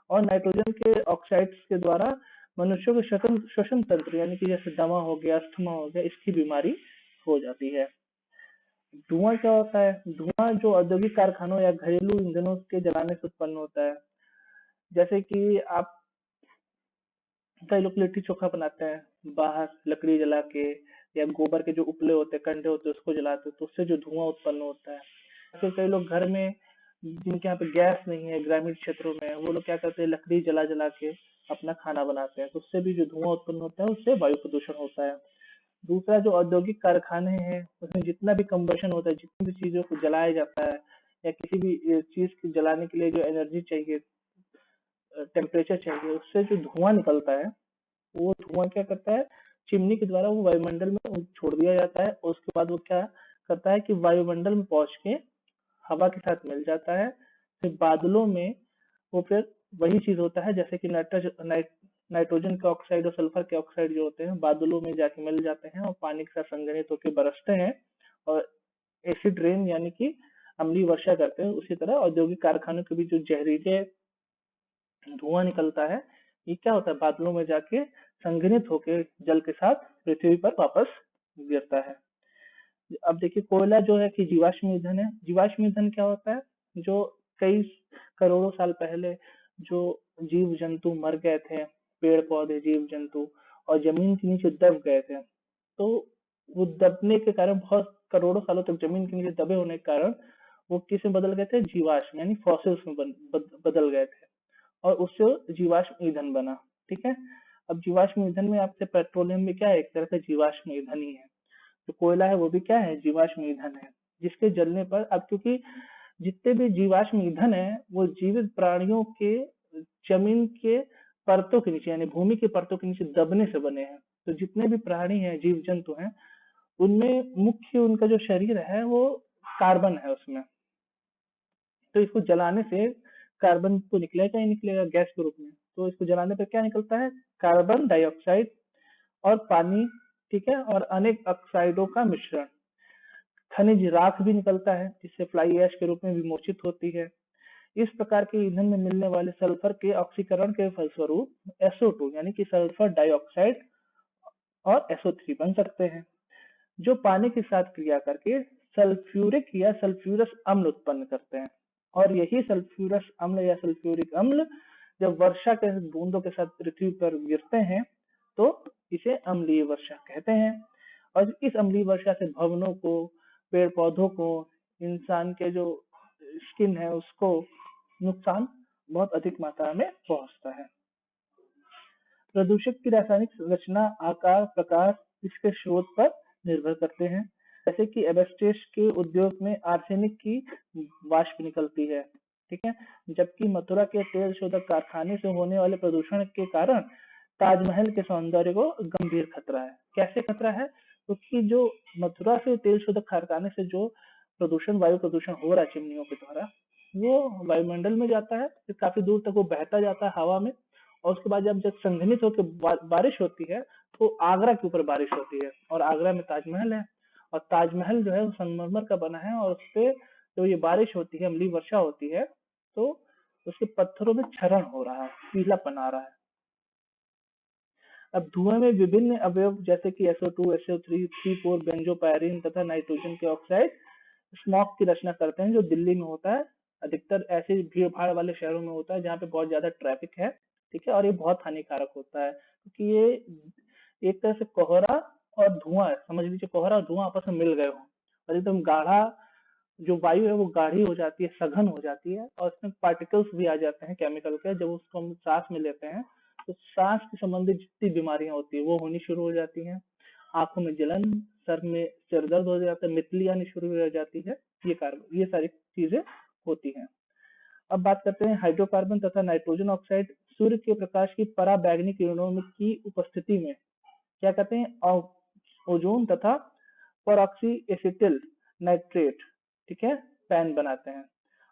और नाइट्रोजन के ऑक्साइड्स के द्वारा मनुष्यों के श्वसन श्वसन तंत्र, यानी कि जैसे दमा हो गया, अस्थमा हो गया, इसकी बीमारी हो जाती है। धुआं क्या होता है, धुआं जो औद्योगिक कारखानों या घरेलू ईंधनों के जलाने से उत्पन्न होता है। जैसे कि आप कई लोग लिट्टी चोखा बनाते हैं बाहर लकड़ी जला के, या गोबर के जो उपले होते हैं, कंडे होते हैं, उसको जलाते हैं, तो उससे जो धुआं उत्पन्न होता है। फिर कई लोग घर में, जिनके यहाँ पे गैस नहीं है ग्रामीण क्षेत्रों में, वो लोग क्या करते हैं, लकड़ी जला जला के अपना खाना बनाते हैं, तो उससे भी जो धुआं उत्पन्न होता है उससे वायु प्रदूषण होता है। दूसरा, जो औद्योगिक कारखाने हैं उसमें जितना भी कंबशन होता है, जितनी भी चीजों को जलाया जाता है, या किसी भी चीज को जलाने के लिए जो एनर्जी चाहिए, टेम्परेचर चाहिए, उससे जो धुआं निकलता है, वो धुआं क्या करता है, चिमनी के द्वारा वो वायुमंडल में छोड़ दिया जाता है, और उसके बाद वो क्या करता है कि वायुमंडल में पहुंच के हवा के साथ मिल जाता है। फिर बादलों में वो फिर वही चीज होता है, जैसे कि नाइट्रोजन के ऑक्साइड और सल्फर के ऑक्साइड जो होते हैं बादलों में जाके मिल जाते हैं और पानी के साथ संघनित होकर बरसते हैं, और एसिड रेन यानी कि अम्लीय वर्षा करते हैं। उसी तरह औद्योगिक कारखानों के भी जो जहरीले धुआं निकलता है, ये क्या होता है, बादलों में जाके संघनित होकर जल के साथ पृथ्वी पर वापस गिरता है। अब देखिए, कोयला जो है कि जीवाश्म ईंधन है। जीवाश्म ईंधन क्या होता है, जो कई करोड़ों साल पहले जो जीव जंतु मर गए थे, पेड़ पौधे जीव जंतु, और जमीन के नीचे दब गए थे, तो वो दबने के कारण, बहुत करोड़ों सालों तक जमीन के नीचे दबे होने के कारण, वो किस में बदल गए थे, जीवाश्म यानी फॉसिल्स में बदल गए थे, और उससे जीवाश्म ईंधन बना। ठीक है। अब जीवाश्म ईंधन में आपसे पेट्रोलियम में क्या है, एक तरह का जीवाश्म ईंधन ही है। जो कोयला है वो भी क्या है, जीवाश्म ईंधन है, जिसके जलने पर, अब क्योंकि जितने भी जीवाश्म ईंधन है वो जीवित प्राणियों के जमीन के परतों के नीचे यानी भूमि के परतों के नीचे दबने से बने हैं। तो जितने भी प्राणी हैं, जीव जंतु हैं, उनमें मुख्य उनका जो शरीर है वो कार्बन है उसमें। तो इसको जलाने से कार्बन तो निकलेगा ही निकलेगा गैस के रूप में। तो इसको जलाने पर क्या निकलता है, कार्बन डाइऑक्साइड और पानी, ठीक है, और अनेक ऑक्साइडों का मिश्रण। खनिज राख भी निकलता है, जिससे फ्लाई ऐश के रूप में विमोचित होती है। इस प्रकार के ईंधन में मिलने वाले सल्फर के ऑक्सीकरण के फलस्वरूप SO2 यानी कि सल्फर डाइऑक्साइड और SO3 बन सकते हैं, जो पानी के साथ क्रिया करके सल्फ्यूरिक या सल्फ्यूरस अम्ल उत्पन्न करते हैं। और यही सल्फ्यूरस अम्ल या सल्फ्यूरिक अम्ल जब वर्षा के बूंदों के साथ पृथ्वी पर गिरते हैं, तो इसे अम्लीय वर्षा कहते हैं। और इस अम्लीय वर्षा से भवनों को, पेड़ पौधों को, इंसान के जो स्किन है उसको नुकसान बहुत अधिक मात्रा में पहुंचता है। प्रदूषक की रासायनिक संरचना, आकार, प्रकार इसके स्रोत पर निर्भर करते हैं। जैसे कि एबेस्टेस के उद्योग में आर्सेनिक की वाष्प निकलती है, ठीक है, जबकि मथुरा के तेल शोधक कारखाने से होने वाले प्रदूषण के कारण ताजमहल के सौंदर्य को गंभीर खतरा है। कैसे खतरा है, क्योंकि जो मथुरा से तेल शोधक कारखाने से जो प्रदूषण, वायु प्रदूषण हो रहा है चिमनियों के द्वारा, वो वायुमंडल में जाता है, फिर काफी दूर तक वो बहता जाता है हवा में, और उसके बाद जब संघनित होकर बारिश होती है, तो आगरा के ऊपर बारिश होती है, और आगरा में ताजमहल है, और ताजमहल जो है वो संगमरमर का बना है, और उसपे जो ये बारिश होती है, अम्लीय वर्षा होती है, तो उसके पत्थरों में क्षरण हो रहा है, पीलापन आ रहा है। अब धुएं में विभिन्न अवयव जैसे कि SO2, SO3, 3,4 बेंजोपायरीन तथा नाइट्रोजन के ऑक्साइड स्मॉग की रचना करते हैं, जो दिल्ली में होता है। अधिकतर ऐसे भीड़ भाड़ वाले शहरों में होता है जहाँ पे बहुत ज्यादा ट्रैफिक है, ठीक है, और ये बहुत हानिकारक होता है, क्योंकि ये एक तरह से कोहरा और धुआं है, समझ लीजिए कोहरा और धुआं आपस में मिल गए हो, और एकदम गाढ़ा जो वायु है वो गाढ़ी हो जाती है, सघन हो जाती है, और उसमें पार्टिकल्स भी आ जाते हैं केमिकल के। जब उसको हम सांस में लेते हैं, तो सांस से संबंधित जितनी बीमारियां होती है वो होनी शुरू हो जाती हैं। आंखों में जलन, सर में सिर दर्द हो जाता है, मितली आनी शुरू हो जाती है। ये सारी चीजें होती हैं। अब बात करते हैं हाइड्रोकार्बन तथा नाइट्रोजन ऑक्साइड। सूर्य के प्रकाश की पराबैंगनी किरणों में की उपस्थिति में क्या कहते हैं, ओजोन तथा परऑक्सी एसिटिल नाइट्रेट, ठीक है, पैन बनाते हैं,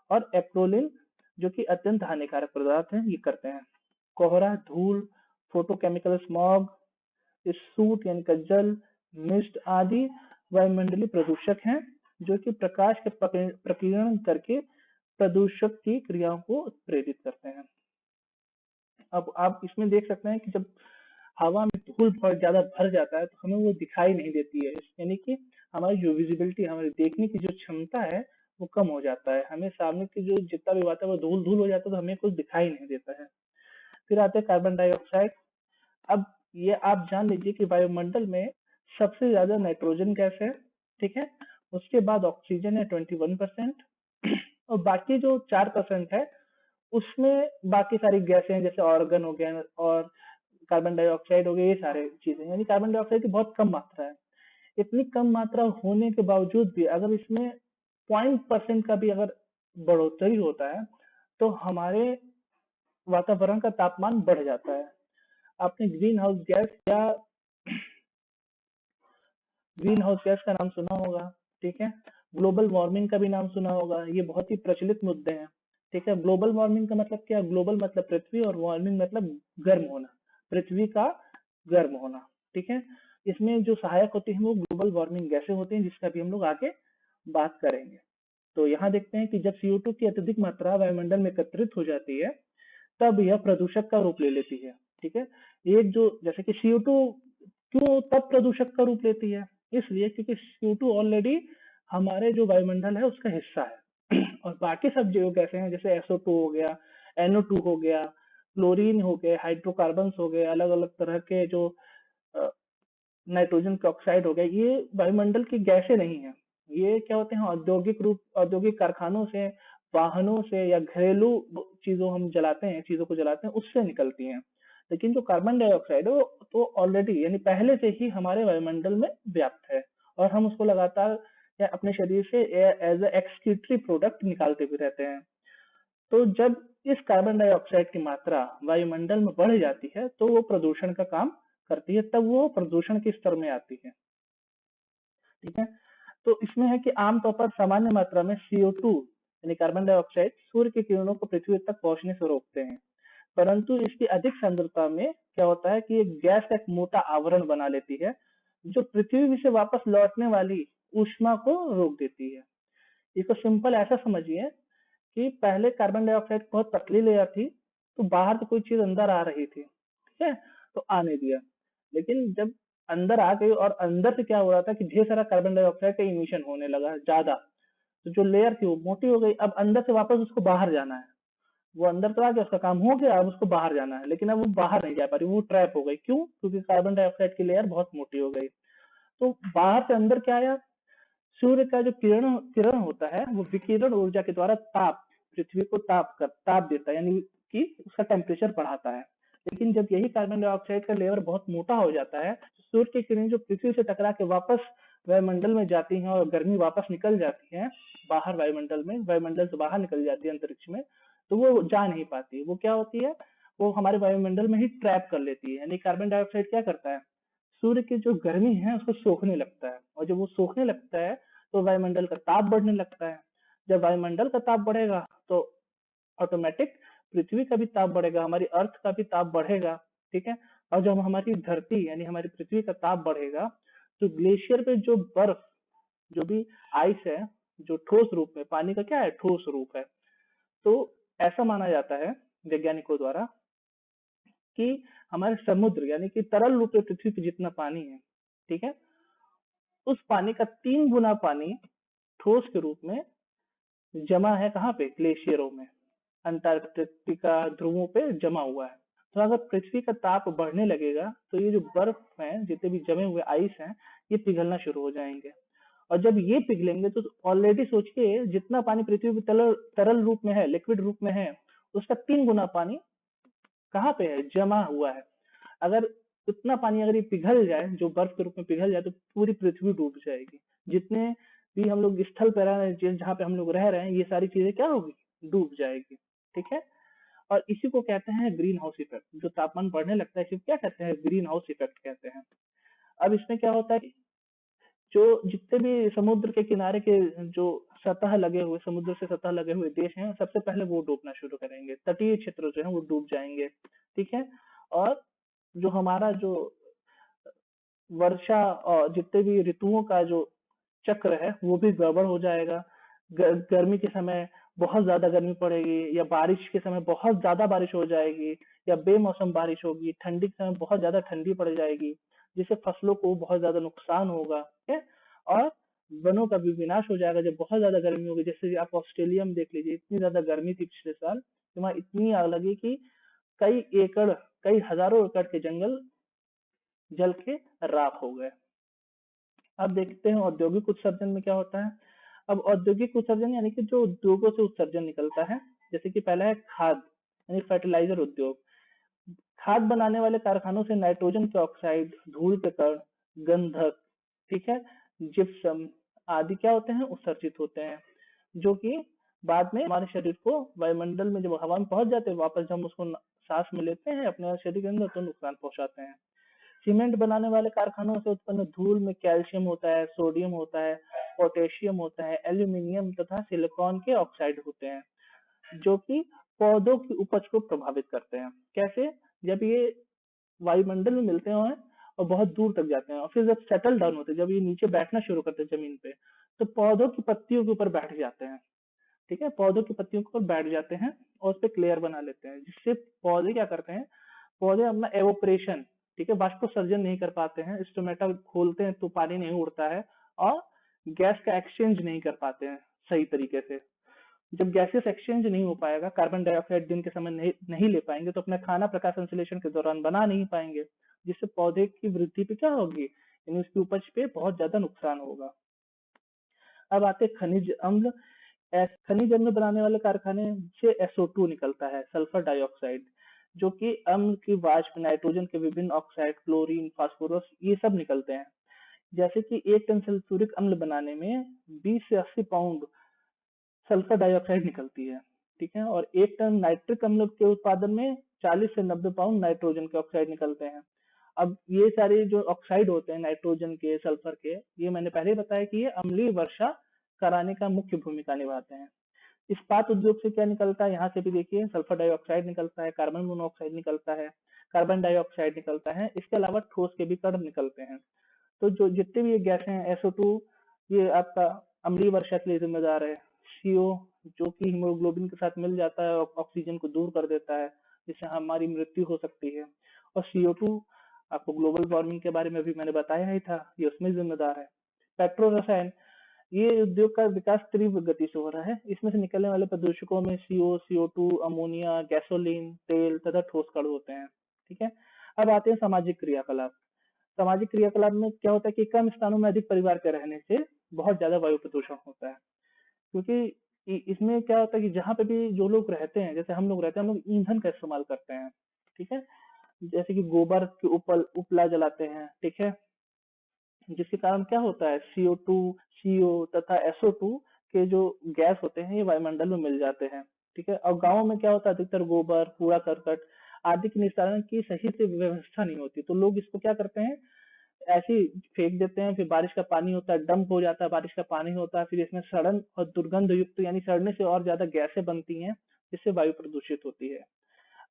और एक्रोलिन जो कि अत्यंत हानिकारक पदार्थ है, ये करते हैं। कोहरा, धूल, फोटोकेमिकल स्मॉग, सूट यानी कज्जल, मिस्ट आदि वायुमंडलीय प्रदूषक हैं, जो कि प्रकाश के प्रकीर्णन करके प्रदूषक की क्रियाओं को प्रेरित करते हैं। अब आप इसमें देख सकते हैं कि जब हवा में धूल बहुत ज्यादा भर जाता है, तो हमें वो दिखाई नहीं देती है, यानी कि हमारी जो विजिबिलिटी, हमारी देखने की जो क्षमता है वो कम हो जाता है। हमें सामने की जो जितना भी वातावरण धूल धूल हो जाता है, तो हमें कुछ दिखाई नहीं देता है। फिर आते हैं कार्बन डाइऑक्साइड। अब ये आप जान लीजिए कि वायुमंडल में सबसे ज्यादा नाइट्रोजन गैस है, ठीक है। उसके बाद ऑक्सीजन है 21%, और बाकी जो 4% है उसमें बाकी सारी गैसें हैं, जैसे ऑर्गन हो गया और कार्बन डाइऑक्साइड हो गया, ये सारे चीजें, यानी कार्बन डाइऑक्साइड की बहुत कम मात्रा है। इतनी कम मात्रा होने के बावजूद भी अगर इसमें 0.% का भी अगर बढ़ोतरी होता है तो हमारे वातावरण का तापमान बढ़ जाता है। आपने ग्रीन हाउस गैस का नाम सुना होगा, ठीक है। ग्लोबल वार्मिंग का भी नाम सुना होगा, ये बहुत ही प्रचलित मुद्दे हैं, ठीक है। ग्लोबल वार्मिंग का मतलब क्या? ग्लोबल मतलब पृथ्वी और वार्मिंग मतलब गर्म होना, पृथ्वी का गर्म होना, ठीक है। इसमें जो सहायक होती है वो ग्लोबल वार्मिंग गैसें होती हैं, जिसका भी हम लोग आगे बात करेंगे। तो यहाँ देखते हैं कि जब CO2 की अत्यधिक मात्रा वायुमंडल में एकत्रित हो जाती है तब यह प्रदूषक का रूप ले लेती है, ठीक है। एक जो जैसे कि CO2 क्यों तब प्रदूषक का रूप लेती है? इसलिए क्योंकि CO2 ऑलरेडी हमारे जो वायुमंडल है उसका हिस्सा है और बाकी सब जो गैसें हैं जैसे SO2 हो गया, NO2 हो गया, क्लोरीन हो गए, हाइड्रोकार्बन हो गए, अलग अलग तरह के जो नाइट्रोजन ऑक्साइड हो गया, ये वायुमंडल की गैसें नहीं है। ये क्या होते हैं? औद्योगिक कारखानों से, वाहनों से या घरेलू चीजों को जलाते हैं उससे निकलती हैं। लेकिन जो कार्बन डाइऑक्साइड है वो तो ऑलरेडी यानी पहले से ही हमारे वायुमंडल में व्याप्त है और हम उसको लगातार या अपने शरीर से एज ए एक्सक्रीटरी प्रोडक्ट निकालते भी रहते हैं। तो जब इस कार्बन डाइऑक्साइड की मात्रा वायुमंडल में बढ़ जाती है तो वो प्रदूषण का काम करती है, तब वो प्रदूषण के स्तर में आती है, ठीक है। तो इसमें है कि आमतौर पर सामान्य मात्रा में CO2 यानी कार्बन डाइऑक्साइड सूर्य की किरणों को पृथ्वी तक पहुंचने से रोकते हैं, परंतु इसकी अधिक सांद्रता में क्या होता है कि ये गैस का एक मोटा आवरण बना लेती है जो पृथ्वी से वापस लौटने वाली ऊष्मा को रोक देती है। इसको सिंपल ऐसा समझिए कि पहले कार्बन डाइऑक्साइड बहुत पतली लेयर थी, तो बाहर से कोई चीज अंदर आ रही थी, ठीक है, तो आने दिया। लेकिन जब अंदर आ गई और अंदर से क्या हो रहा था कि ढेर सारा कार्बन डाइऑक्साइड का इमिशन होने लगा ज्यादा, तो जो लेयर थी वो मोटी हो गई। अब अंदर से वापस उसको बाहर जाना है, वो अंदर तो आ गया, उसका काम हो गया, अब उसको बाहर जाना है, लेकिन अब वो बाहर नहीं जा पा रही, वो ट्रैप हो गई। क्यों? क्योंकि कार्बन डाइऑक्साइड की लेयर बहुत मोटी हो गई। तो बाहर से अंदर क्या आया? सूर्य का जो किरण किरण होता है वो विकिरण ऊर्जा के द्वारा पृथ्वी को ताप देता है, यानी कि उसका टेम्परेचर बढ़ाता है। लेकिन जब यही कार्बन डाइऑक्साइड का लेयर बहुत मोटा हो जाता है तो सूर्य की किरण जो पृथ्वी से टकरा के वापस वायुमंडल में जाती हैं और गर्मी वापस निकल जाती है बाहर, वायुमंडल से बाहर निकल जाती है अंतरिक्ष में, तो वो जा नहीं पाती। वो क्या होती है? वो हमारे वायुमंडल में ही ट्रैप कर लेती है। यानी कार्बन डाइऑक्साइड क्या करता है? सूर्य की जो गर्मी है उसको सोखने लगता है, और जब वो सोखने लगता है तो वायुमंडल का ताप बढ़ने लगता है। जब वायुमंडल का ताप बढ़ेगा तो ऑटोमेटिक पृथ्वी का भी ताप बढ़ेगा, हमारी अर्थ का भी ताप बढ़ेगा, ठीक है। और जब हमारी धरती यानी हमारी पृथ्वी का ताप बढ़ेगा तो ग्लेशियर पे जो बर्फ, जो भी आइस है, जो ठोस रूप में, पानी का क्या है? ठोस रूप है। तो ऐसा माना जाता है वैज्ञानिकों द्वारा कि हमारे समुद्र यानी कि तरल रूप में पृथ्वी पे जितना पानी है, ठीक है, उस पानी का 3 गुना पानी ठोस के रूप में जमा है। कहाँ पे? ग्लेशियरों में, अंटार्कटिका ध्रुवों पे जमा हुआ है। तो अगर पृथ्वी का ताप बढ़ने लगेगा तो ये जो बर्फ है, जितने भी जमे हुए आइस हैं, ये पिघलना शुरू हो जाएंगे। और जब ये पिघलेंगे तो ऑलरेडी सोचिए जितना पानी पृथ्वी पे तरल रूप में है, लिक्विड रूप में है, उसका 3 गुना पानी कहाँ पे है? जमा हुआ है। अगर उतना पानी अगर ये पिघल जाए, जो बर्फ के रूप में पिघल जाए, तो पूरी पृथ्वी डूब जाएगी। जितने भी हम लोग स्थल पर रह रहे हैं, जहाँ पे हम लोग रह रहे हैं, ये सारी चीजें क्या होगी? डूब जाएगी, ठीक है। और इसी को कहते हैं ग्रीन हाउस इफेक्ट। जो तापमान बढ़ने लगता है इसे क्या कहते हैं? ग्रीन हाउस इफेक्ट कहते हैं। अब इसमें क्या होता है कि जो जितने भी समुद्र के किनारे के जो समुद्र से सतह लगे हुए देश हैं, सबसे पहले वो डूबना शुरू करेंगे, तटीय क्षेत्र जो है वो डूब जाएंगे, ठीक है। और जो हमारा जो वर्षा और जितने भी ऋतुओं का जो चक्र है वो भी गड़बड़ हो जाएगा। गर्मी के समय बहुत ज्यादा गर्मी पड़ेगी, या बारिश के समय बहुत ज्यादा बारिश हो जाएगी, या बेमौसम बारिश होगी। ठंडी के समय बहुत ज्यादा ठंडी पड़ जाएगी, जिससे फसलों को बहुत ज्यादा नुकसान होगा, ठीक है। और वनों का भी विनाश हो जाएगा जब बहुत ज्यादा गर्मी होगी। जैसे आप ऑस्ट्रेलिया में देख लीजिए, इतनी ज्यादा गर्मी थी पिछले साल कि वहाँ इतनी आग लगी कि कई एकड़, कई हजारों एकड़ के जंगल जल के राख हो गए। अब देखते हैं औद्योगिक उत्सर्जन में क्या होता है। अब औद्योगिक उत्सर्जन यानी कि जो उद्योगों से उत्सर्जन निकलता है, जैसे कि पहला है खाद यानी फर्टिलाइजर उद्योग। खाद बनाने वाले कारखानों से नाइट्रोजन के ऑक्साइड, धूल के कण, गंधक, ठीक है, जिप्सम आदि क्या होते हैं, उत्सर्जित होते हैं, जो कि बाद में हमारे शरीर को वायुमंडल में जब हवा में पहुंच जाते हैं, वापस जब हम उसको सांस में लेते हैं अपने शरीर के अंदर, तो नुकसान पहुंचाते हैं। सीमेंट बनाने वाले कारखानों से उत्पन्न धूल में कैल्शियम होता है, सोडियम होता है, पोटेशियम होता है, एल्यूमिनियम तथा सिलिकॉन के ऑक्साइड होते हैं, जो कि पौधों की उपज को प्रभावित करते हैं। कैसे? जब ये वायुमंडल में मिलते हैं और बहुत दूर तक जाते हैं, और फिर जब सेटल डाउन होते हैं, जब ये नीचे बैठना शुरू करते हैं जमीन पे, तो पौधों की पत्तियों के ऊपर बैठ जाते हैं। ठीक है, पौधों की पत्तियों के ऊपर बैठ जाते हैं और उस पर क्लेयर बना लेते हैं, जिससे पौधे क्या करते हैं, पौधे अपना एवोपरेशन, ठीक है, बाष्पोत्सर्जन नहीं कर पाते हैं, स्टोमेटा खोलते हैं तो पानी नहीं उड़ता है, और गैस का एक्सचेंज नहीं कर पाते हैं सही तरीके से। जब गैसेस एक्सचेंज नहीं हो पाएगा, कार्बन डाइऑक्साइड दिन के समय नहीं ले पाएंगे, तो अपना खाना प्रकाश संश्लेषण के दौरान बना नहीं पाएंगे, जिससे पौधे की वृद्धि पे क्या होगी, यानी उसकी उपज पे बहुत ज्यादा नुकसान होगा। अब आते खनिज अम्ल। खनिज अम्ल बनाने वाले कारखाने से SO2 निकलता है, सल्फर डाइऑक्साइड, जो कि अम्ल की वाष्प, नाइट्रोजन के विभिन्न ऑक्साइड, क्लोरीन, फास्फोरस, ये सब निकलते हैं। जैसे कि 1 टन सल्फ्यूरिक अम्ल बनाने में 20 से 80 पाउंड सल्फर डाइऑक्साइड निकलती है, ठीक है, और 1 टन नाइट्रिक अम्ल के उत्पादन में 40 से 90 पाउंड नाइट्रोजन के ऑक्साइड निकलते हैं। अब ये सारे जो ऑक्साइड होते हैं नाइट्रोजन के, सल्फर के, ये मैंने पहले ही बताया कि ये अम्लीय वर्षा कराने का मुख्य भूमिका निभाते हैं। इस्पात उद्योग से क्या निकलता है, यहाँ से भी देखिए, सल्फर डाइऑक्साइड निकलता है, कार्बन मोनोऑक्साइड निकलता है, कार्बन डाइऑक्साइड निकलता है, इसके अलावा ठोस के भी कण निकलते हैं। तो जो जितने भी ये गैसें हैं, SO2 ये आपका अम्लीय वर्षा के लिए जिम्मेदार है। CO जो कि हीमोग्लोबिन के साथ मिल जाता है और ऑक्सीजन को दूर कर देता है, जिससे हमारी मृत्यु हो सकती है। और CO2 आपको ग्लोबल वार्मिंग के बारे में भी मैंने बताया ही था, ये उसमें जिम्मेदार है। पेट्रो रसायन, ये उद्योग का विकास तीव्र गति से हो रहा है। इसमें से निकलने वाले प्रदूषकों में CO, CO2, अमोनिया, गैसोलीन, तेल तथा ठोस कण होते हैं। ठीक है। अब आते हैं सामाजिक क्रियाकलाप। सामाजिक क्रियाकलाप में क्या होता है कि कम स्थानों में अधिक परिवार के रहने से बहुत ज्यादा वायु प्रदूषण होता है, क्योंकि इसमें क्या होता है कि जहाँ पे भी जो लोग रहते हैं, जैसे हम लोग रहते हैं, हम लोग ईंधन का इस्तेमाल करते हैं, ठीक है, जैसे कि गोबर के उपला जलाते हैं, ठीक है, जिसके कारण क्या होता है, CO2, CO तथा SO2 के जो गैस होते हैं, ये वायुमंडल में मिल जाते हैं। ठीक है, और गाँव में क्या होता है, अधिकतर गोबर, कूड़ा करकट आदि के निस्तारण की सही से व्यवस्था नहीं होती, तो लोग इसको क्या करते हैं, ऐसे ही फेंक देते हैं। फिर बारिश का पानी होता है, डंप हो जाता है, बारिश का पानी होता है, फिर इसमें सड़न और दुर्गंध युक्त, यानी सड़ने से और ज्यादा गैसें बनती हैं, जिससे वायु प्रदूषित होती है।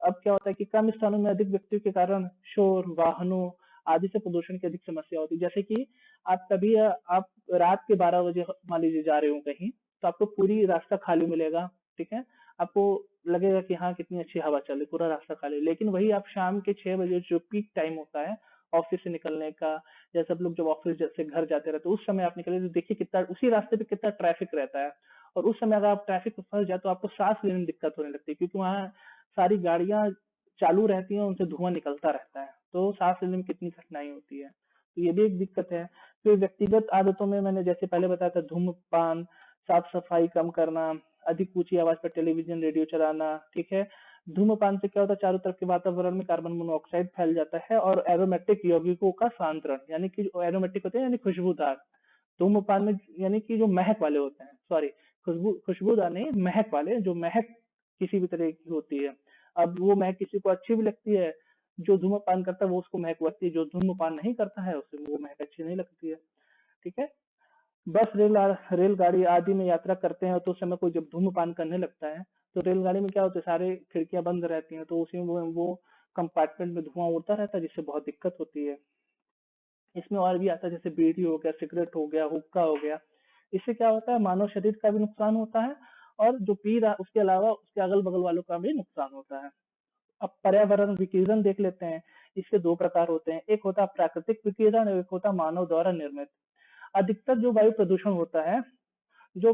अब क्या होता है कि कम स्थानों में अधिक व्यक्तियों के कारण शोर, वाहनों आदि से प्रदूषण की अधिक समस्या होती है। जैसे कि आप कभी आप रात के 12 बजे मान लीजिए जा रहे हो कहीं, तो आपको पूरी रास्ता खाली मिलेगा, ठीक है, आपको लगेगा कि हाँ कितनी अच्छी हवा चल रही, पूरा रास्ता खाली। लेकिन वही आप शाम के 6 बजे, जो पीक टाइम होता है ऑफिस से निकलने का, या सब लोग जब ऑफिस से घर जाते रहते हैं, उस समय आप निकले तो देखिए कितना उसी रास्ते पे कितना ट्रैफिक रहता है। और उस समय अगर आप ट्रैफिक में फंस जाए तो आपको सांस लेने में दिक्कत होने लगती है, क्योंकि वहाँ सारी गाड़ियां चालू रहती हैं, उनसे धुआं निकलता रहता है, तो सांस लेने में कितनी कठिनाई होती है, तो ये भी एक दिक्कत है। फिर व्यक्तिगत आदतों में मैंने जैसे पहले बताया था, धूम्रपान, साफ सफाई कम करना, अधिक ऊंची आवाज पर टेलीविजन रेडियो चलाना, ठीक है। धूम्रपान से क्या होता है, चारों तरफ के वातावरण में कार्बन मोनोऑक्साइड फैल जाता है, और एरोमेटिक यौगिकों का सांद्रण, यानी कि जो एरोमेटिक होते हैं यानी खुशबूदार, धूम्रपान में यानी कि जो महक वाले होते हैं, सॉरी, खुशबूदार नहीं, महक वाले, जो महक किसी भी तरह की होती है। अब वो महक किसी को अच्छी भी लगती है, जो धूम्रपान करता है वो उसको महक लगती है, जो धूम्रपान नहीं करता है उसे वो महक अच्छी नहीं लगती है। ठीक है। बस, रेलगाड़ी आदि में यात्रा करते हैं, तो उस समय कोई जब धूम्रपान करने लगता है, तो रेलगाड़ी में क्या होता है, सारे खिड़कियां बंद रहती हैं, तो उसी में वो कंपार्टमेंट में धुआं उड़ता रहता है, जिससे बहुत दिक्कत होती है। इसमें और भी आता है, जैसे बीड़ी हो गया, सिगरेट हो गया, हुक्का हो गया। इससे क्या होता है, मानव शरीर का भी नुकसान होता है, और जो पी रहा उसके अलावा उसके अगल बगल वालों का भी नुकसान होता है। अब पर्यावरण विकिरण देख लेते हैं। इसके दो प्रकार होते हैं, एक होता है प्राकृतिक विकिरण और एक होता है मानव द्वारा निर्मित। अधिकतर जो वायु प्रदूषण होता है, जो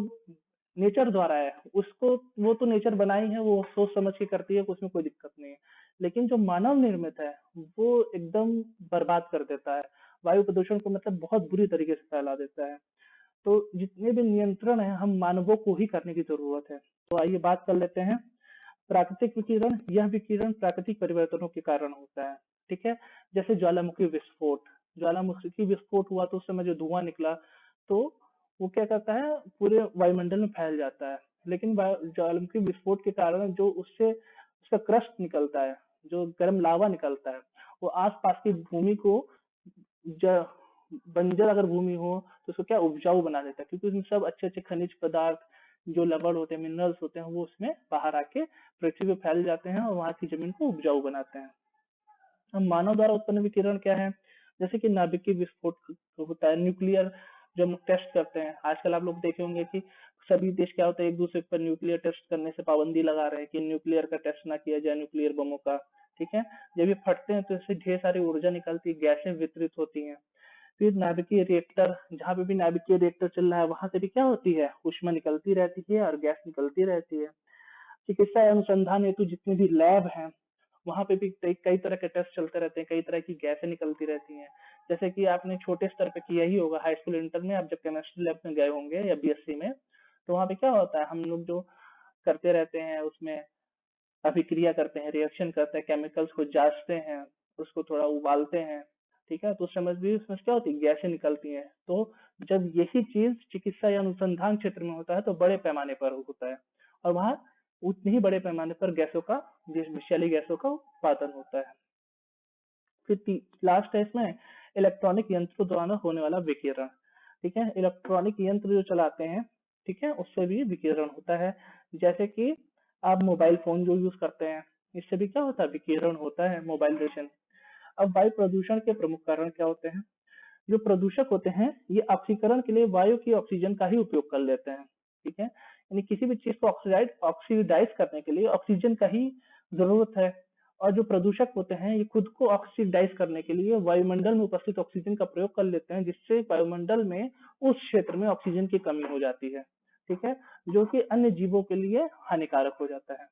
नेचर द्वारा है, उसको वो तो नेचर बनाई है, वो सोच समझ के करती है, उसमें कोई दिक्कत नहीं है। लेकिन जो मानव निर्मित है वो एकदम बर्बाद कर देता है, वायु प्रदूषण को मतलब बहुत बुरी तरीके से फैला देता है। तो जितने भी नियंत्रण है हम मानवों को ही करने की जरूरत है। तो आइए बात कर लेते हैं प्राकृतिक विकिरण। यह विकिरण प्राकृतिक परिवर्तनों के कारण होता है, ठीक है। जैसे ज्वालामुखी विस्फोट, ज्वालामुखी विस्फोट हुआ तो उस समय जो धुआं निकला, तो वो क्या करता है पूरे वायुमंडल में फैल जाता है। लेकिन ज्वालामुखी विस्फोट के कारण जो उससे उसका क्रस्ट निकलता है, जो गर्म लावा निकलता है, वो आसपास की भूमि को ज- बंजर अगर भूमि हो तो उसको क्या उपजाऊ बना देता है, क्योंकि उसमें सब अच्छे अच्छे खनिज पदार्थ, जो लवण होते हैं, मिनरल्स होते हैं, वो उसमें बाहर आके पृथ्वी पे फैल जाते हैं और वहां की जमीन को उपजाऊ बनाते हैं। अब मानव द्वारा उत्पन्न विकिरण क्या है? जैसे कि नाभिकीय विस्फोट होता है, न्यूक्लियर जो हम टेस्ट करते हैं। आजकल आप लोग देखे होंगे कि सभी देश क्या होता है, एक दूसरे पर न्यूक्लियर टेस्ट करने से पाबंदी लगा रहे हैं कि न्यूक्लियर का टेस्ट ना किया जाए, न्यूक्लियर बमों का। ठीक है। जब ये फटते हैं तो इससे ढेर सारी ऊर्जा निकलती है, गैसें वितरित होती हैं। फिर नाभिकीय रिएक्टर, जहाँ पे भी नाभिकीय रिएक्टर चल रहा है वहां से भी क्या होती है, ऊष्मा निकलती रहती है और गैस निकलती रहती है। चिकित्सा अनुसंधान हेतु जितने भी लैब हैं वहां पे भी कई कई तरह के टेस्ट चलते रहते हैं, कई तरह की गैसें निकलती रहती हैं। जैसे कि आपने छोटे स्तर पे किया ही होगा, हाई स्कूल इंटर में आप जब केमिस्ट्री लैब में गए होंगे या बीएससी में, तो वहां पे क्या होता है, हम लोग जो करते रहते हैं उसमें अभिक्रिया करते हैं, रिएक्शन करते हैं, केमिकल्स को जांचते हैं, उसको थोड़ा उबालते हैं। ठीक है। तो उस समय भी उसमें क्या होती है, गैसें निकलती हैं। तो जब यही चीज चिकित्सा या अनुसंधान क्षेत्र में होता है तो बड़े पैमाने पर होता है, और वहां उतने ही बड़े पैमाने पर गैसों का, विषैली गैसों का उत्पादन होता है। फिर लास्ट है इसमें इलेक्ट्रॉनिक यंत्रों द्वारा होने वाला विकिरण। ठीक है। इलेक्ट्रॉनिक यंत्र जो चलाते हैं, ठीक है, उससे भी विकिरण होता है। जैसे कि आप मोबाइल फोन जो यूज करते हैं, इससे भी क्या होता है, विकिरण होता है, मोबाइल रेडिएशन। अब वायु प्रदूषण के प्रमुख कारण क्या होते हैं? जो प्रदूषक होते हैं ये ऑक्सीकरण के लिए वायु की ऑक्सीजन का ही उपयोग कर लेते हैं। ठीक है। यानी किसी भी चीज को ऑक्सीडाइज करने के लिए ऑक्सीजन का ही जरूरत है। और जो प्रदूषक होते हैं ये खुद को ऑक्सीडाइज करने के लिए वायुमंडल में उपस्थित ऑक्सीजन का प्रयोग कर लेते हैं, जिससे वायुमंडल में उस क्षेत्र में ऑक्सीजन की कमी हो जाती है। ठीक है। जो कि अन्य जीवों के लिए हानिकारक हो जाता है।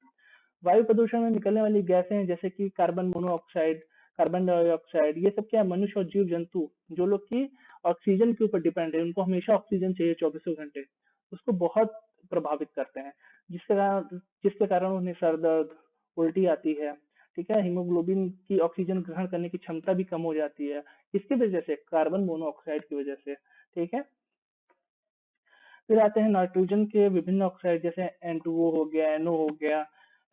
वायु प्रदूषण में निकलने वाली गैसें हैं जैसे कि कार्बन मोनोऑक्साइड, कार्बन डाइऑक्साइड, ये सब क्या है, मनुष्य और जीव जंतु जो लोग की ऑक्सीजन के ऊपर डिपेंड है, उनको हमेशा ऑक्सीजन चाहिए 24 घंटे, उसको बहुत प्रभावित करते हैं। जिसके कारण उन्हें सर दर्द, उल्टी आती है। ठीक है। हीमोग्लोबिन की ऑक्सीजन ग्रहण करने की क्षमता भी कम हो जाती है। किसकी वजह से? कार्बन मोनोऑक्साइड की वजह से। ठीक है। फिर आते हैं नाइट्रोजन के विभिन्न ऑक्साइड, जैसे N2O हो गया, NO हो गया,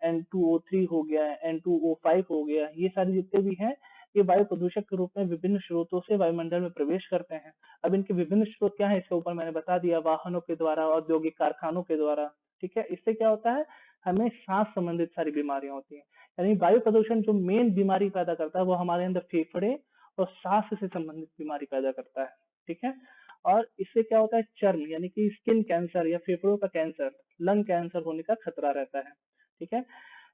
N2O3 हो गया, N2O5 हो गया। ये सारे जितने भी हैं ये वायु प्रदूषक के रूप में विभिन्न स्रोतों से वायुमंडल में प्रवेश करते हैं। अब इनके विभिन्न स्रोत क्या है, इसके ऊपर मैंने बता दिया, वाहनों के द्वारा, औद्योगिक कारखानों के द्वारा। ठीक है। इससे क्या होता है, हमें सांस संबंधित सारी बीमारियां होती हैं। यानी वायु प्रदूषण जो मेन बीमारी पैदा करता है वो हमारे अंदर फेफड़े और सांस से संबंधित बीमारी पैदा करता है। ठीक है। और इससे क्या होता है, चर्म यानी कि स्किन कैंसर या फेफड़ों का कैंसर, लंग कैंसर होने का खतरा रहता है। ठीक है।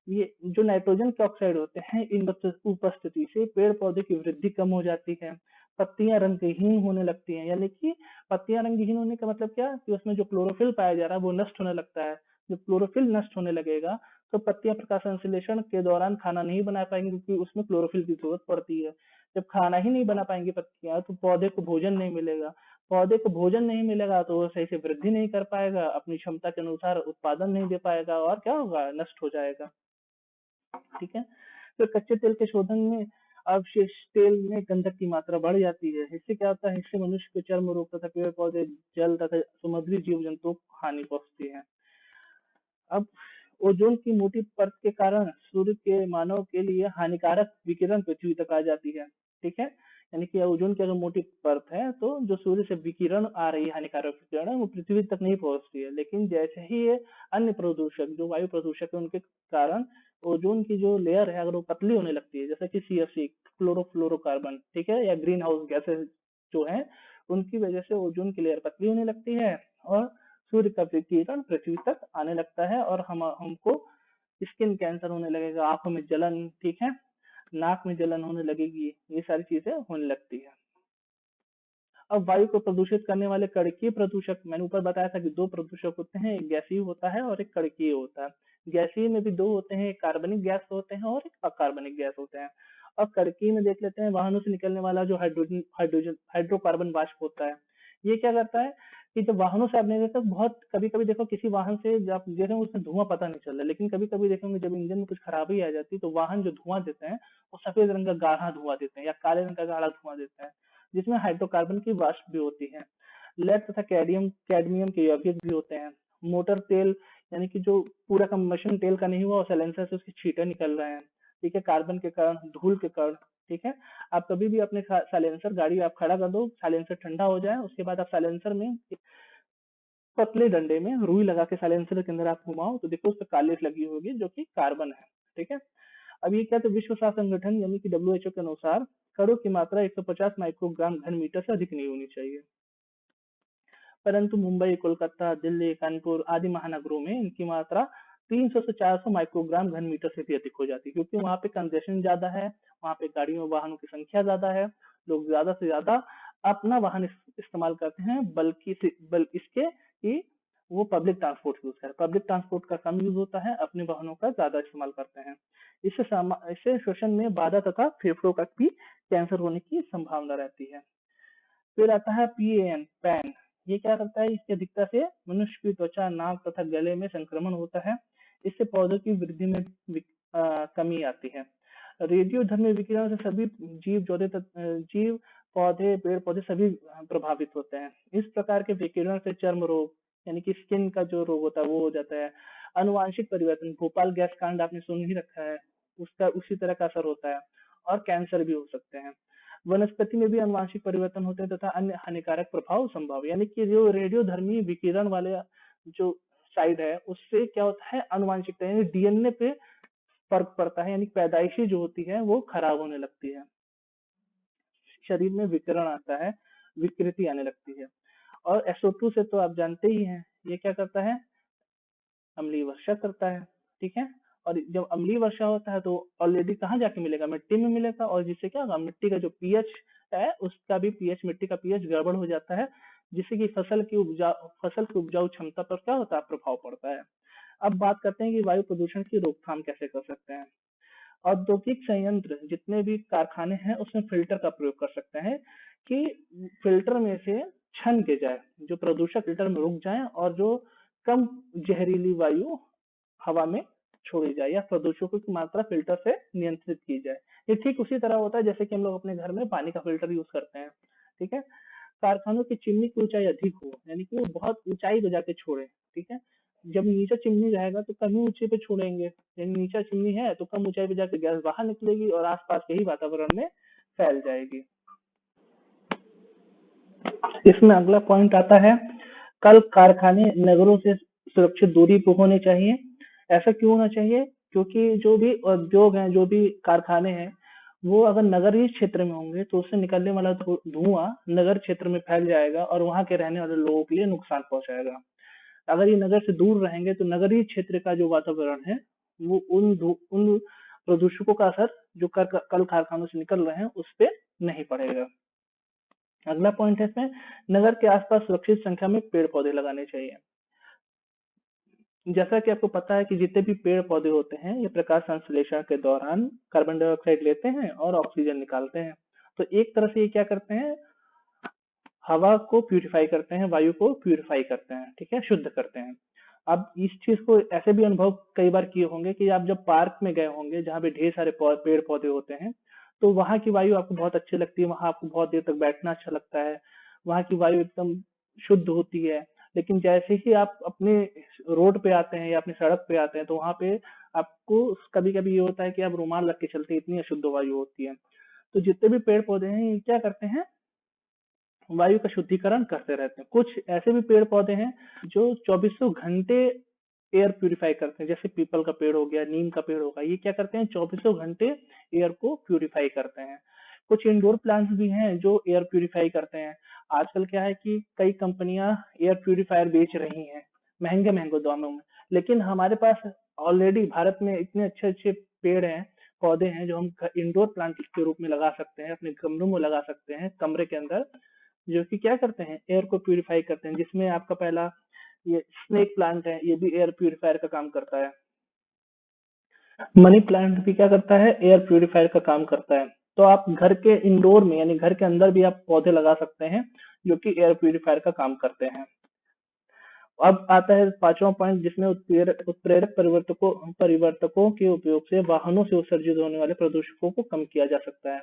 ये जो नाइट्रोजन के ऑक्साइड होते हैं इन उपस्थिति से पेड़ पौधे की वृद्धि कम हो जाती है, पत्तियां रंगहीन होने लगती हैं। यानी कि पत्तियां रंगहीन होने का मतलब क्या, कि उसमें जो क्लोरोफिल पाया जा रहा है वो नष्ट होने लगता है। जब क्लोरोफिल नष्ट होने लगेगा तो पत्तियां प्रकाश संश्लेषण के दौरान खाना नहीं बना पाएंगी, क्योंकि उसमें क्लोरोफिल की जरूरत पड़ती है। जब खाना ही नहीं बना पाएंगी पत्तियां तो पौधे को भोजन नहीं मिलेगा। पौधे को भोजन नहीं मिलेगा तो वो सही से वृद्धि नहीं कर पाएगा, अपनी क्षमता के अनुसार उत्पादन नहीं दे पाएगा, और क्या होगा, नष्ट हो जाएगा। ठीक है। तो कच्चे तेल के शोधन में अवशिष्ट तेल में गंधक की मात्रा बढ़ जाती है। इससे क्या होता है, इससे मनुष्य को चर्म रोग तथा पेड़ पौधे, जल तथा समुद्री जीव जंतुओं को हानि पहुंचती है। अब ओजोन की मोटी परत के कारण सूर्य के मानव के लिए हानिकारक विकिरण पृथ्वी तक आ जाती है। ठीक है। यानी कि ओजोन की अगर मोटी परत है तो जो सूर्य से विकिरण आ रही है, हानिकारक विकिरण है, वो पृथ्वी तक नहीं पहुंचती है। लेकिन जैसे ही ये अन्य प्रदूषक, जो वायु प्रदूषक है, उनके कारण ओजोन की जो लेयर है अगर वो पतली होने लगती है, जैसे कि CFC, क्लोरोफ्लोरोकार्बन, ठीक है, या ग्रीन हाउस गैसेज जो है, उनकी वजह से ओजोन की लेयर पतली होने लगती है और सूर्य का विकिरण पृथ्वी तक आने लगता है, और हमको स्किन कैंसर होने लगेगा, आंखों में जलन, ठीक है, नाक में जलन होने लगेगी, ये सारी चीजें होने लगती है। अब वायु को प्रदूषित करने वाले कणकीय प्रदूषक, मैंने ऊपर बताया था कि दो प्रदूषक होते हैं, एक गैसीय होता है और एक कणकीय होता है। गैसीय में भी दो होते हैं, एक कार्बनिक गैस होते हैं और एक अकार्बनिक गैस होते हैं। अब कणकीय में देख लेते हैं, वाहनों से निकलने वाला जो हाइड्रोजन हाइड्रोजन हाइड्रोकार्बन वाष्प होता है, ये क्या करता है कि जब वाहनों से आपने देखा बहुत कभी कभी देखो किसी वाहन से जब आप देख रहे हो उसमें धुआं पता नहीं चल रहा, लेकिन कभी कभी देखेंगे जब इंजन में कुछ खराबी आ जाती है तो वाहन जो धुआं देते हैं वो सफेद रंग का गाढ़ा धुआं देते हैं या काले रंग का गाढ़ा धुआं देते हैं, जिसमें हाइड्रोकार्बन की वाष्प भी होती है। लेड तथा कैडमियम कैडमियम के यौगिक भी होते हैं। मोटर तेल, यानी कि जो पूरा कंबशन तेल का नहीं हुआ और साइलेंसर से उसके छींटे निकल रहे हैं, ठीक है, कार्बन के कारण, धूल के कारण, ठीक है। आप कभी भी अपने साइलेंसर गाड़ी आप खड़ा कर दो, साइलेंसर ठंडा हो जाए, उसके बाद आप साइलेंसर में पतले डंडे में रुई लगा के साइलेंसर के अंदर आप घुमाओ तो देखो उस पर कालिख लगी होगी जो कि कार्बन है, ठीक है। अब ये क्या, तो विश्व स्वास्थ्य संगठन यानी कि डब्ल्यूएचओ के अनुसार कणों की मात्रा 150 माइक्रोग्राम घन मीटर से अधिक नहीं होनी चाहिए, परंतु मुंबई, कोलकाता, दिल्ली, कानपुर आदि महानगरों में इनकी मात्रा 300 से 400 माइक्रोग्राम घन मीटर से भी अधिक हो जाती है, क्योंकि वहाँ पे कंजेशन ज्यादा है, वहाँ पे गाड़ियों वाहनों की संख्या ज्यादा है, लोग ज्यादा से ज्यादा अपना वाहन इस्तेमाल करते हैं, बल इसके कि वो पब्लिक ट्रांसपोर्ट यूज करें। पब्लिक ट्रांसपोर्ट का कम यूज होता है, अपने वाहनों का ज्यादा इस्तेमाल करते हैं। इससे श्वसन में बाधा तथा फेफड़ों का भी कैंसर होने की संभावना रहती है। फिर आता है पीएएन पैन, ये क्या करता है, इसकी अधिकता से मनुष्य की त्वचा, नाक तथा गले में संक्रमण होता है। इससे पौधों की वृद्धि में कमी आती है। रेडियोधर्मी विकिरण से सभी जीव पौधे, पेड़ पौधे सभी प्रभावित होते हैं। इस प्रकार के विकिरण से चर्म रोग यानी कि स्किन का जो रोग होता है वो हो जाता है। अनुवांशिक परिवर्तन, भोपाल गैस कांड आपने सुन ही रखा है, उसका उसी तरह का असर होता है, और कैंसर भी हो सकते हैं। वनस्पति में भी अनुवांशिक परिवर्तन होते हैं तथा अन्य हानिकारक प्रभाव संभव, यानी कि जो रेडियोधर्मी विकिरण वाले जो साइड है उससे क्या होता है, अनुवांशिकता यानी डीएनए पे फर्क पड़ता है, यानी पैदाइशी जो होती है वो खराब होने लगती है, शरीर में विकिरण आता है, विकृति आने लगती है। और SO2 से तो आप जानते ही हैं, ये क्या करता है, अम्लीय वर्षा करता है, ठीक है। और जब अम्लीय वर्षा होता है तो ऑलरेडी कहाँ जाके मिलेगा, मिट्टी में मिलेगा, और जिससे क्या होगा, मिट्टी का जो पीएच है उसका भी पीएच, मिट्टी का पीएच गड़बड़ हो जाता है, जिससे कि फसल की उपजाऊ क्षमता पर क्या होता है, प्रभाव पड़ता है। अब बात करते हैं कि वायु प्रदूषण की रोकथाम कैसे कर सकते हैं। औद्योगिक संयंत्र जितने भी कारखाने हैं उसमें फिल्टर का प्रयोग कर सकते हैं कि फिल्टर में से छन के जाए, जो प्रदूषक फिल्टर में रुक जाए और जो कम जहरीली वायु हवा में छोड़ी जाए या प्रदूषकों की मात्रा फिल्टर से नियंत्रित की जाए। ये ठीक उसी तरह होता है जैसे कि हम लोग अपने घर में पानी का फिल्टर यूज करते हैं, ठीक है। कारखानों की चिमनी की ऊंचाई अधिक हो, यानी कि वो बहुत ऊंचाई पे जाके छोड़े, ठीक है। जब नीचे चिमनी रहेगा तो कम ही ऊंचे पे छोड़ेंगे, यानी नीचे चिमनी है तो कम ऊंचाई पे जाके गैस बाहर निकलेगी और आसपास के ही वातावरण में फैल जाएगी। इसमें अगला पॉइंट आता है, कल कारखाने नगरों से सुरक्षित दूरी पर होने चाहिए। ऐसा क्यों होना चाहिए, क्योंकि जो भी उद्योग हैं, जो भी कारखाने हैं, वो अगर नगरीय क्षेत्र में होंगे तो उससे निकलने वाला धुआं नगर क्षेत्र में फैल जाएगा और वहां के रहने वाले लोगों के लिए नुकसान पहुंचाएगा। अगर ये नगर से दूर रहेंगे तो नगरीय क्षेत्र का जो वातावरण है वो उन प्रदूषकों का असर जो कल कारखानों से निकल रहे हैं उस पर नहीं पड़ेगा। अगला पॉइंट है इसमें, नगर के आसपास सुरक्षित संख्या में पेड़ पौधे लगाने चाहिए। जैसा कि आपको पता है कि जितने भी पेड़ पौधे होते हैं ये प्रकाश संश्लेषण के दौरान कार्बन डाइऑक्साइड लेते हैं और ऑक्सीजन निकालते हैं, तो एक तरह से ये क्या करते हैं, हवा को प्यूरिफाई करते हैं, वायु को प्यूरिफाई करते हैं, ठीक है, शुद्ध करते हैं। अब इस चीज को ऐसे भी अनुभव कई बार किए होंगे कि आप जब पार्क में गए होंगे जहाँ पे ढेर सारे पेड़ पौधे होते हैं तो वहां की वायु आपको बहुत अच्छी लगती है, वहां आपको बहुत देर तक बैठना अच्छा लगता है, वहां की वायु एकदम शुद्ध होती है। लेकिन जैसे ही आप अपने रोड पे आते हैं या अपनी सड़क पे आते हैं तो वहां पे आपको कभी कभी ये होता है कि आप रुमाल रख के चलते हैं, इतनी अशुद्ध वायु होती है। तो जितने भी पेड़ पौधे हैं ये क्या करते हैं, वायु का शुद्धिकरण करते रहते हैं। कुछ ऐसे भी पेड़ पौधे हैं जो चौबीसों घंटे एयर प्यूरिफाई करते हैं, जैसे पीपल का पेड़ हो गया, नीम का पेड़ होगा, ये क्या करते हैं, चौबीसों घंटे एयर को प्यूरिफाई करते हैं। कुछ इंडोर प्लांट्स भी हैं जो एयर प्यूरिफाई करते हैं। आजकल क्या है कि कई कंपनियां एयर प्यूरिफायर बेच रही हैं महंगे महंगे दामों में, लेकिन हमारे पास ऑलरेडी भारत में इतने अच्छे अच्छे पेड़ हैं, पौधे हैं जो हम इंडोर प्लांट के रूप में लगा सकते हैं, अपने गमलों में लगा सकते हैं, कमरे के अंदर, जो कि क्या करते हैं, एयर को प्यूरिफाई करते हैं, जिसमें आपका पहला ये स्नेक प्लांट है, ये भी एयर प्यूरिफायर का काम करता है। मनी प्लांट भी क्या करता है, एयर प्यूरिफायर का काम करता है। तो आप घर के इंडोर में यानी घर के अंदर भी आप पौधे लगा सकते हैं जो कि एयर प्यूरिफायर का काम करते हैं। अब आता है पांचवा पॉइंट, जिसमें उत्प्रेरक परिवर्तकों परिवर्तकों के उपयोग से वाहनों से उत्सर्जित होने वाले प्रदूषकों को कम किया जा सकता है।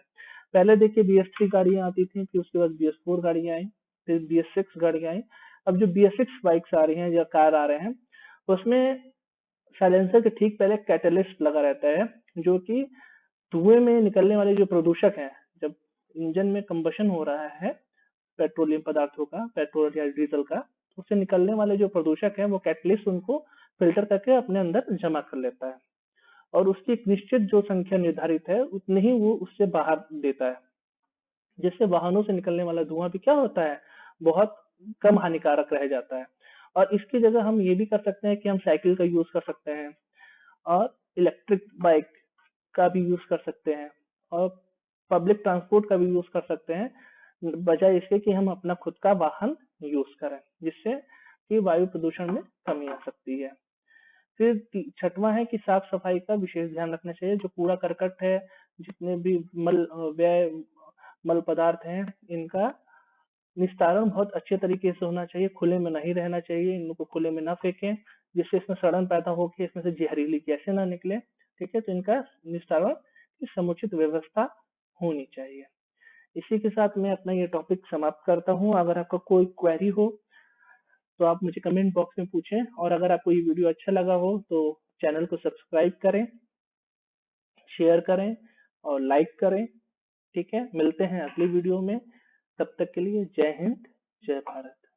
पहले देखिए BS3 गाड़ियां आती थी, फिर उसके बाद BS4 गाड़ियां आई, फिर BS6 गाड़ियां आई। अब जो BS6 बाइक्स आ रही हैं या कार आ रहे हैं, उसमें साइलेंसर के ठीक पहले कैटलिस्ट लगा रहता है, जो कि धुएं में निकलने वाले जो प्रदूषक हैं, जब इंजन में कंबशन हो रहा है पेट्रोलियम पदार्थों का, पेट्रोल या डीजल का, उससे निकलने वाले जो प्रदूषक है वो कैटलिस्ट उनको फिल्टर करके अपने अंदर जमा कर लेता है, और उसकी एक निश्चित जो संख्या निर्धारित है उतनी ही वो उससे बाहर देता है, जिससे वाहनों से निकलने वाला धुआं भी क्या होता है, बहुत कम हानिकारक रह जाता है। और इसकी जगह हम ये भी कर सकते हैं कि हम साइकिल का यूज कर सकते हैं, और इलेक्ट्रिक बाइक का भी यूज कर सकते हैं, और पब्लिक ट्रांसपोर्ट का भी यूज कर सकते हैं, बजाय इसके कि हम अपना खुद का वाहन यूज करें, जिससे कि वायु प्रदूषण में कमी आ सकती है। फिर छठवां है कि साफ सफाई का विशेष ध्यान रखना चाहिए। जो कूड़ा करकट है, जितने भी व्यय मल पदार्थ हैं, इनका निस्तारण बहुत अच्छे तरीके से होना चाहिए, खुले में नहीं रहना चाहिए, इनको खुले में ना फेंकें, जिससे इसमें सड़न पैदा होकर इसमें से जहरीली गैसें ना निकले। ठीक है, तो इनका निस्तारण की समुचित व्यवस्था होनी चाहिए। इसी के साथ मैं अपना ये टॉपिक समाप्त करता हूँ। अगर आपका कोई क्वेरी हो तो आप मुझे कमेंट बॉक्स में पूछें, और अगर आपको ये वीडियो अच्छा लगा हो तो चैनल को सब्सक्राइब करें, शेयर करें और लाइक करें। ठीक है, मिलते हैं अगली वीडियो में। तब तक के लिए जय हिंद, जय भारत।